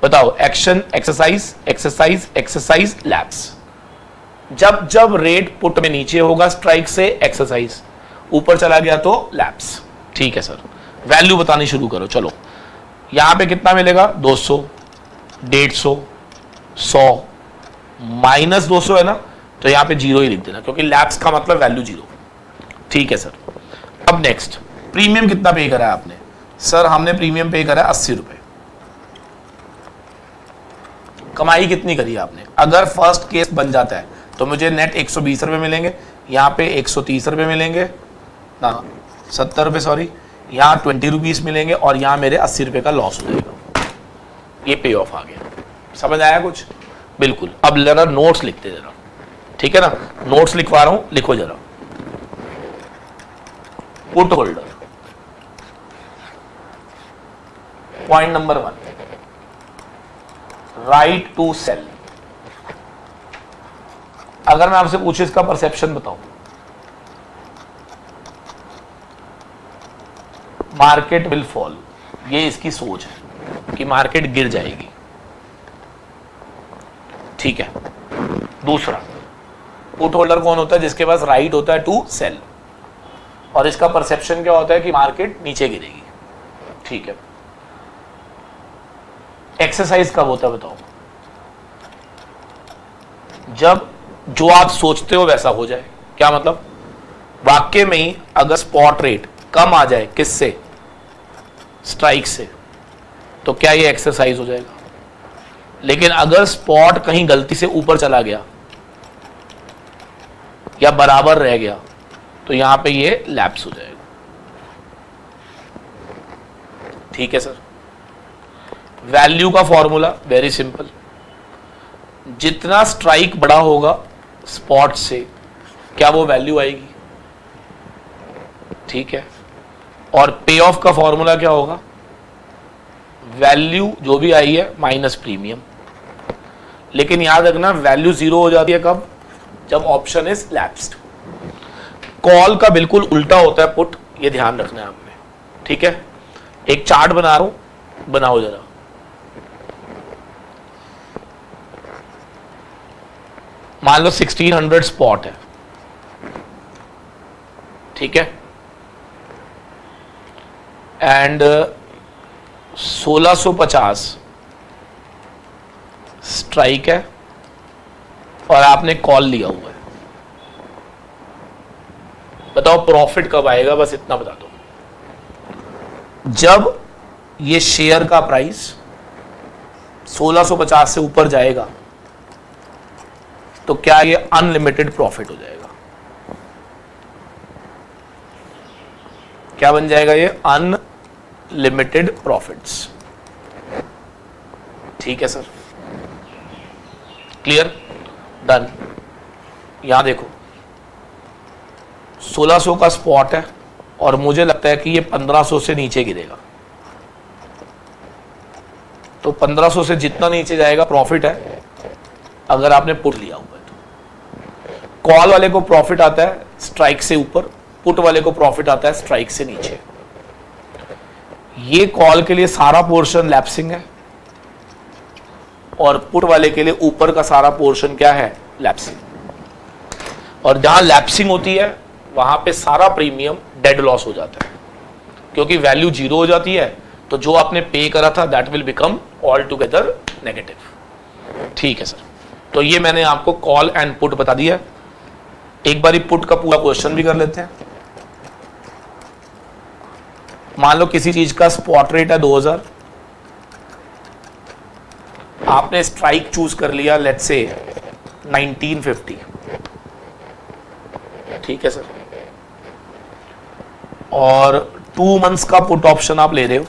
Speaker 1: बताओ, action, exercise, exercise, exercise, lapse. जब जब रेट पुट में नीचे होगा स्ट्राइक से, एक्सरसाइज, ऊपर चला गया तो लैप्स। ठीक है सर। वैल्यू बतानी शुरू करो। चलो, यहां पे कितना मिलेगा, 200, 150, 100, -200 है ना, तो यहां पे 0 ही लिख देना, क्योंकि लैप्स का मतलब वैल्यू 0। ठीक है सर। अब नेक्स्ट, प्रीमियम कितना पे करा है आपने? सर हमने प्रीमियम पे करा है 80 रुपए। कमाई कितनी करी आपने? अगर फर्स्ट केस बन जाता है तो मुझे नेट 120 रुपए मिलेंगे, यहाँ पे 130 रुपए मिलेंगे ना, 70 रुपए सॉरी, यहाँ 20 रुपीज मिलेंगे और यहाँ मेरे 80 रुपए का लॉस हो जाएगा। ये पे ऑफ आ गया। समझ आया कुछ? बिल्कुल। अब जरा नोट्स लिखते जरा, ठीक है ना, नोट्स लिखवा रहा हूं, लिखो जरा। Put holder, point number 1, right to sell. अगर मैं आपसे पूछूं इसका परसेप्शन बताओ, मार्केट विल फॉल, ये इसकी सोच है कि मार्केट गिर जाएगी। ठीक है। दूसरा, पुट होल्डर कौन होता है? जिसके पास राइट होता है टू सेल, और इसका परसेप्शन क्या होता है कि मार्केट नीचे गिरेगी। ठीक है। एक्सरसाइज कब होता है बताओ? जब जो आप सोचते हो वैसा हो जाए। क्या मतलब? वाक्य में ही अगर स्पॉट रेट कम आ जाए, किससे? स्ट्राइक से, तो क्या ये एक्सरसाइज हो जाएगा? लेकिन अगर स्पॉट कहीं गलती से ऊपर चला गया या बराबर रह गया तो यहां पे ये लैप्स हो जाएगा। ठीक है सर। वैल्यू का फॉर्मूला वेरी सिंपल, जितना स्ट्राइक बड़ा होगा स्पॉट से, क्या वो वैल्यू आएगी? ठीक है। और पे ऑफ का फॉर्मूला क्या होगा? वैल्यू जो भी आई है माइनस प्रीमियम। लेकिन याद रखना, वैल्यू 0 हो जाती है कब? जब ऑप्शन इज लैप्स्ड। कॉल का बिल्कुल उल्टा होता है पुट, ये ध्यान रखना है आपने। ठीक है। एक चार्ट बना रहा हूं, बनाओ जरा। मान लो 1600 स्पॉट है, ठीक है, एंड 1650 स्ट्राइक है और आपने कॉल लिया हुआ है। बताओ प्रॉफिट कब आएगा? बस इतना बता दो। जब ये शेयर का प्राइस 1650 से ऊपर जाएगा तो क्या ये अनलिमिटेड प्रॉफिट हो जाएगा? क्या बन जाएगा ये? Unlimited profits. ठीक है सर, क्लियर, डन। यहां देखो 1600 का स्पॉट है और मुझे लगता है कि ये 1500 से नीचे गिरेगा, तो 1500 से जितना नीचे जाएगा प्रॉफिट है अगर आपने पुट लिया हुआ है तो। कॉल वाले को प्रॉफिट आता है स्ट्राइक से ऊपर, पुट वाले को प्रॉफिट आता है स्ट्राइक से नीचे। ये कॉल के लिए सारा पोर्शन लैप्सिंग है और पुट वाले के लिए ऊपर का सारा पोर्शन क्या है, लैप्सिंग। और जहां लैप्सिंग होती है वहां पे सारा प्रीमियम डेड लॉस हो जाता है, क्योंकि वैल्यू जीरो हो जाती है, तो जो आपने पे करा था that will become all together negative. ठीक है सर, तो ये मैंने आपको कॉल एंड पुट बता दिया। एक बार पुट का पूरा क्वेश्चन भी कर लेते हैं। मान लो किसी चीज का स्पॉट रेट है 2000, आपने स्ट्राइक चूज कर लिया लेट्स से 1950। ठीक है सर, और 2 मंथ्स का पुट ऑप्शन आप ले रहे हो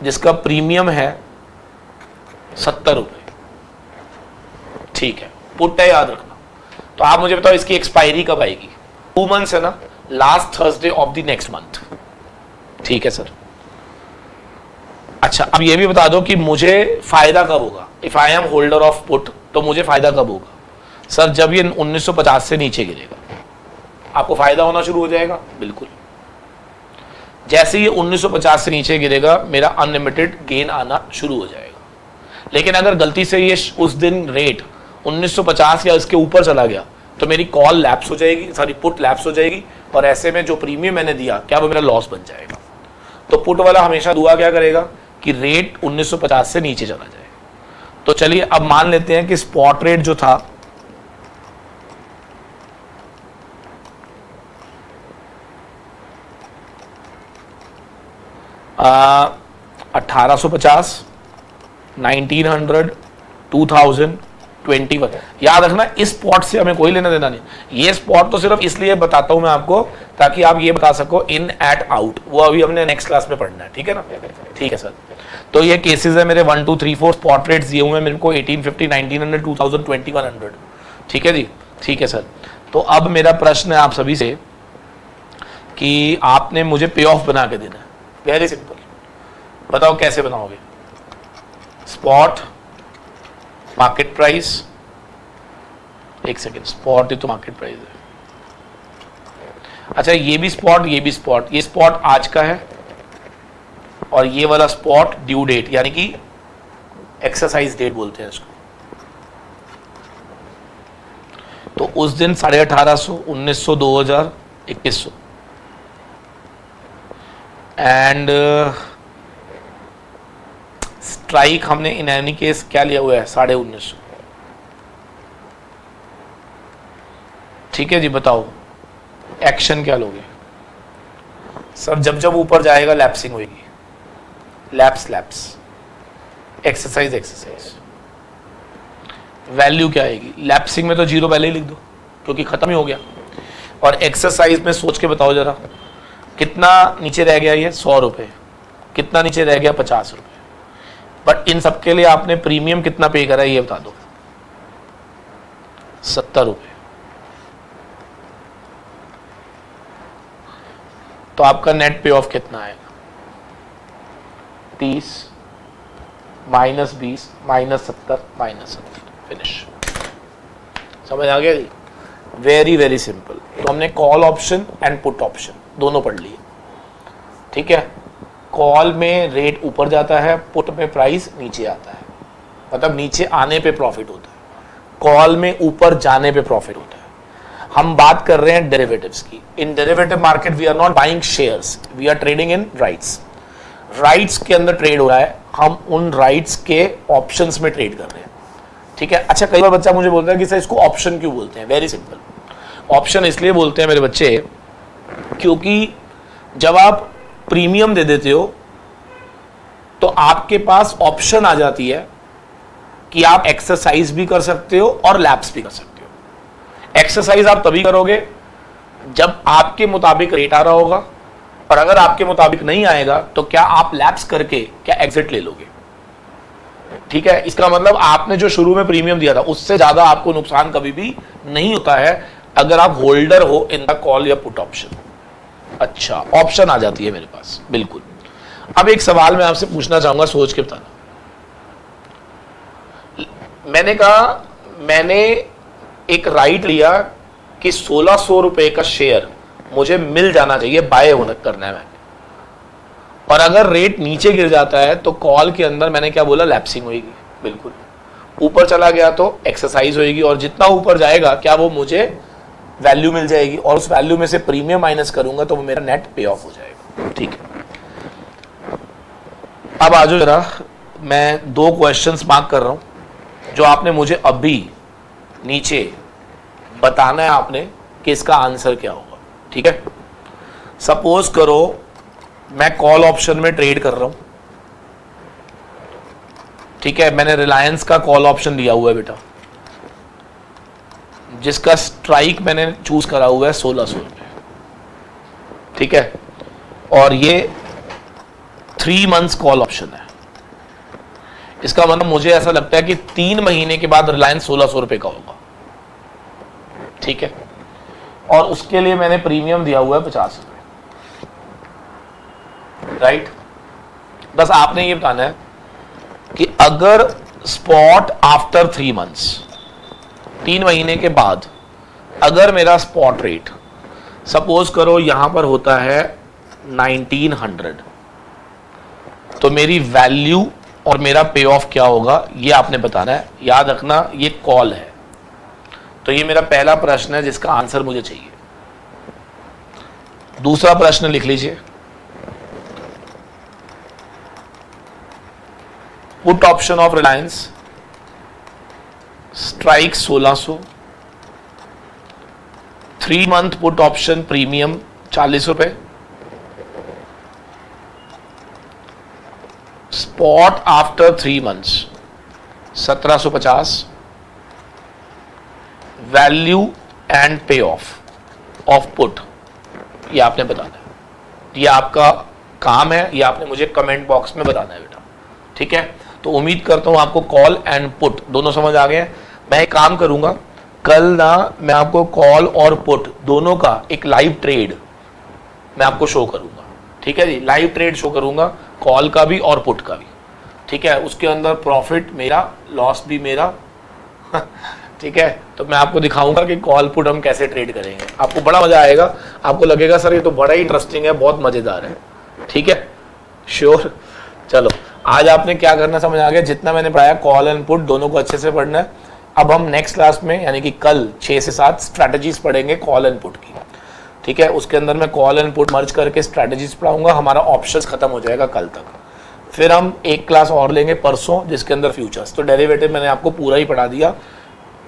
Speaker 1: जिसका प्रीमियम है 70 रुपए। ठीक है, पुट है, याद रखना। तो आप मुझे बताओ इसकी एक्सपायरी कब आएगी? 2 मंथ्स है ना, last Thursday of the next month. ठीक है सर। अच्छा, अब ये भी बता दो कि मुझे फायदा कब होगा। If I M holder of put तो मुझे फायदा कब होगा? सर जब ये 1950 से नीचे गिरेगा आपको फायदा होना शुरू हो जाएगा। बिल्कुल, जैसे ये 1950 से नीचे गिरेगा मेरा अनलिमिटेड गेन आना शुरू हो जाएगा। लेकिन अगर गलती से ये उस दिन रेट 1950 या इसके ऊपर चला गया तो मेरी कॉल लैप्स हो जाएगी, सॉरी पुट लैप्स हो जाएगी, और ऐसे में जो प्रीमियम मैंने दिया क्या वो मेरा लॉस बन जाएगा। तो पुट वाला हमेशा दुआ क्या करेगा कि रेट 1950 से नीचे चला जाए। तो चलिए अब मान लेते हैं कि स्पॉट रेट जो था 1850, 1900, 2000, 21। याद रखना इस स्पॉट से हमें कोई लेना देना नहीं। ये स्पॉट तो सिर्फ इसलिए बताता हूं मैं आपको ताकि आप ये बता सको इन एट आउट, वो अभी हमने नेक्स्ट क्लास में पढ़ना है। ठीक है ना? ठीक है सर। तो ये केसेस है मेरे 1 2 3 4 स्पॉट रेट्स दिए हुए हैं मेरे को 1850, 1900, 2000, 2100। ठीक है जी, ठीक है सर। तो अब मेरा प्रश्न है आप सभी से कि आपने मुझे पे ऑफ बना के देना है। वेरी सिंपल, बताओ कैसे बनाओगे? स्पॉट, मार्केट प्राइस, एक सेकेंड, स्पॉट ही तो मार्केट प्राइस है। अच्छा, ये भी स्पॉट, ये भी स्पॉट। ये स्पॉट आज का है और ये वाला स्पॉट ड्यू डेट, यानी कि एक्सरसाइज डेट बोलते हैं इसको। तो उस दिन 1850, 1900, 2000, 2100 एंड स्ट्राइक हमने इन एनी केस क्या लिया हुआ है 1950। ठीक है जी, बताओ एक्शन क्या लोगे? सर जब जब ऊपर जाएगा लैप्सिंग होगी, lapse lapse, exercise exercise. Value क्या आएगी? लैप्सिंग में तो 0 पहले ही लिख दो क्योंकि खत्म ही हो गया। और एक्सरसाइज में सोच के बताओ जरा कितना नीचे रह गया? ये 100 रुपए। कितना नीचे रह गया? 50 रुपए। बट इन सब के लिए आपने प्रीमियम कितना पे करा है ये बता दो? 70 रुपए। तो आपका नेट पे ऑफ कितना आएगा? 30 -20 -70 -70, फिनिश। समझ आ गया जी? Very very simple. तो हमने call option and put option दोनों पढ़ लिए। ठीक है, कॉल में रेट ऊपर जाता है, पुट में प्राइस नीचे आता है, मतलब नीचे आने पे प्रॉफिट होता है, कॉल में ऊपर जाने पे प्रॉफिट होता है। हम बात कर रहे हैं डेरिवेटिव्स की। In derivative market we are not buying shares, we are trading in rights. Rights के अंदर ट्रेड हो रहा है, हम उन राइट्स के ऑप्शंस में ट्रेड कर रहे हैं। ठीक है। अच्छा, कई बार बच्चा मुझे बोलता है कि सर इसको ऑप्शन क्यों बोलते हैं? वेरी सिंपल, ऑप्शन इसलिए बोलते हैं मेरे बच्चे क्योंकि जब आप प्रीमियम दे देते हो तो आपके पास ऑप्शन आ जाती है कि आप एक्सरसाइज भी कर सकते हो और लैप्स भी कर सकते हो। एक्सरसाइज आप तभी करोगे जब आपके मुताबिक रेट आ रहा होगा, और अगर आपके मुताबिक नहीं आएगा तो क्या आप लैप्स करके क्या एग्जिट ले लोगे? ठीक है, इसका मतलब आपने जो शुरू में प्रीमियम दिया था उससे ज्यादा आपको नुकसान कभी भी नहीं होता है अगर आप होल्डर हो इन द कॉल या पुट ऑप्शन। अच्छा, ऑप्शन आ जाती है मेरे पास, बिल्कुल। अब एक सवाल मैं आपसे पूछना चाहूंगा, सोच के बताना। मैंने कहा मैंने एक राइट लिया कि 1600 रुपए का शेयर मुझे मिल जाना चाहिए, बाय होना करना है मैंने, और अगर रेट नीचे गिर जाता है तो कॉल के अंदर मैंने क्या बोला, लैप्सिंग होगी, बिल्कुल ऊपर चला गया तो एक्सरसाइज होगी, और जितना ऊपर जाएगा क्या वो मुझे वैल्यू मिल जाएगी, और उस वैल्यू में से प्रीमियम माइनस करूंगा तो वो मेरा नेट पे ऑफ हो जाएगा। ठीक है, अब आ जाओ जरा, मैं 2 क्वेश्चंस मार्क कर रहा हूं जो आपने मुझे अभी नीचे बताना है आपने कि इसका आंसर क्या होगा। ठीक है, सपोज करो मैं कॉल ऑप्शन में ट्रेड कर रहा हूं, ठीक है, मैंने रिलायंस का कॉल ऑप्शन लिया हुआ है बेटा, जिसका स्ट्राइक मैंने चूज करा हुआ है 1600 रुपए। ठीक है, और ये 3 मंथ्स कॉल ऑप्शन है। इसका मतलब मुझे ऐसा लगता है कि 3 महीने के बाद रिलायंस 1600 रुपए का होगा। ठीक है, और उसके लिए मैंने प्रीमियम दिया हुआ है 50 रुपए। राइट, बस आपने ये बताना है कि अगर स्पॉट आफ्टर 3 मंथ्स, 3 महीने के बाद अगर मेरा स्पॉट रेट सपोज करो यहां पर होता है 1900, तो मेरी वैल्यू और मेरा पे ऑफ क्या होगा ये आपने बताना है। याद रखना ये कॉल है, तो ये मेरा पहला प्रश्न है जिसका आंसर मुझे चाहिए। दूसरा प्रश्न लिख लीजिए, put option of Reliance strike 1600, 3 month put option premium 40 रुपए, spot after 3 months 1750, value and पे ऑफ पुट ये आपने बताना है। ये आपका काम है, ये आपने मुझे कमेंट बॉक्स में बताना है बेटा। ठीक है, तो उम्मीद करता हूं आपको कॉल एंड पुट दोनों समझ आ गए। मैं एक काम करूंगा, कल ना मैं आपको कॉल और पुट दोनों का एक लाइव ट्रेड मैं आपको शो करूंगा। ठीक है जी, लाइव ट्रेड शो करूंगा, कॉल का भी और पुट का भी। ठीक है, उसके अंदर प्रॉफिट मेरा, लॉस भी मेरा। ठीक है, तो मैं आपको दिखाऊंगा कि कॉल पुट हम कैसे ट्रेड करेंगे। आपको बड़ा मजा आएगा, आपको लगेगा सर ये तो बड़ा ही इंटरेस्टिंग है, बहुत मजेदार है। ठीक है, श्योर। चलो, आज आपने क्या करना समझ आ गया, जितना मैंने पढ़ाया कॉल एंड पुट दोनों को अच्छे से पढ़ना है। अब हम नेक्स्ट क्लास में यानी कि कल 6 से 7 स्ट्रैटेजीज पढ़ेंगे कॉल एंड पुट की। ठीक है, उसके अंदर मैं कॉल एंड पुट मर्ज करके स्ट्रैटेजीज पढ़ाऊंगा, हमारा ऑप्शंस खत्म हो जाएगा कल तक। फिर हम एक क्लास और लेंगे परसों जिसके अंदर फ्यूचर्स, तो डेरिवेटिव मैंने आपको पूरा ही पढ़ा दिया।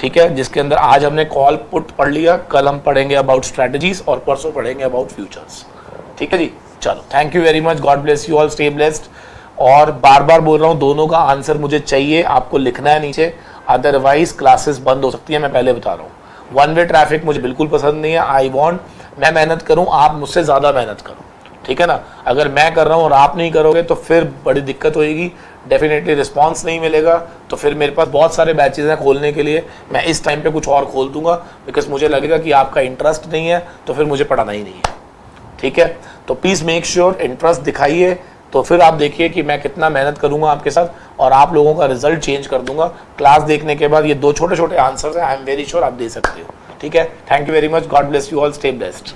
Speaker 1: ठीक है, जिसके अंदर आज हमने कॉल पुट पढ़ लिया, कल हम पढ़ेंगे अबाउट स्ट्रैटेजीज और परसों पढ़ेंगे अबाउट फ्यूचर्स। ठीक है जी, चलो, thank you very much, God bless you all, stay blessed. और बार बार बोल रहा हूँ दोनों का आंसर मुझे चाहिए, आपको लिखना है नीचे, अदरवाइज क्लासेस बंद हो सकती है। मैं पहले बता रहा हूँ, 1 वे ट्रैफिक मुझे बिल्कुल पसंद नहीं है। आई वांट मैं मेहनत करूँ, आप मुझसे ज़्यादा मेहनत करो। ठीक है ना, अगर मैं कर रहा हूँ और आप नहीं करोगे तो फिर बड़ी दिक्कत होगी, डेफिनेटली रिस्पॉन्स नहीं मिलेगा। तो फिर मेरे पास बहुत सारे बैचेज हैं खोलने के लिए, मैं इस टाइम पे कुछ और खोल दूंगा, बिकॉज मुझे लगेगा कि आपका इंटरेस्ट नहीं है तो फिर मुझे पढ़ाना ही नहीं है। ठीक है, तो प्लीज़ मेक श्योर इंटरेस्ट दिखाइए, तो फिर आप देखिए कि मैं कितना मेहनत करूंगा आपके साथ और आप लोगों का रिजल्ट चेंज कर दूंगा। क्लास देखने के बाद ये 2 छोटे छोटे आंसर्स हैं, आई एम वेरी श्योर आप दे सकते हो। ठीक है, thank you very much, God bless you all, stay blessed.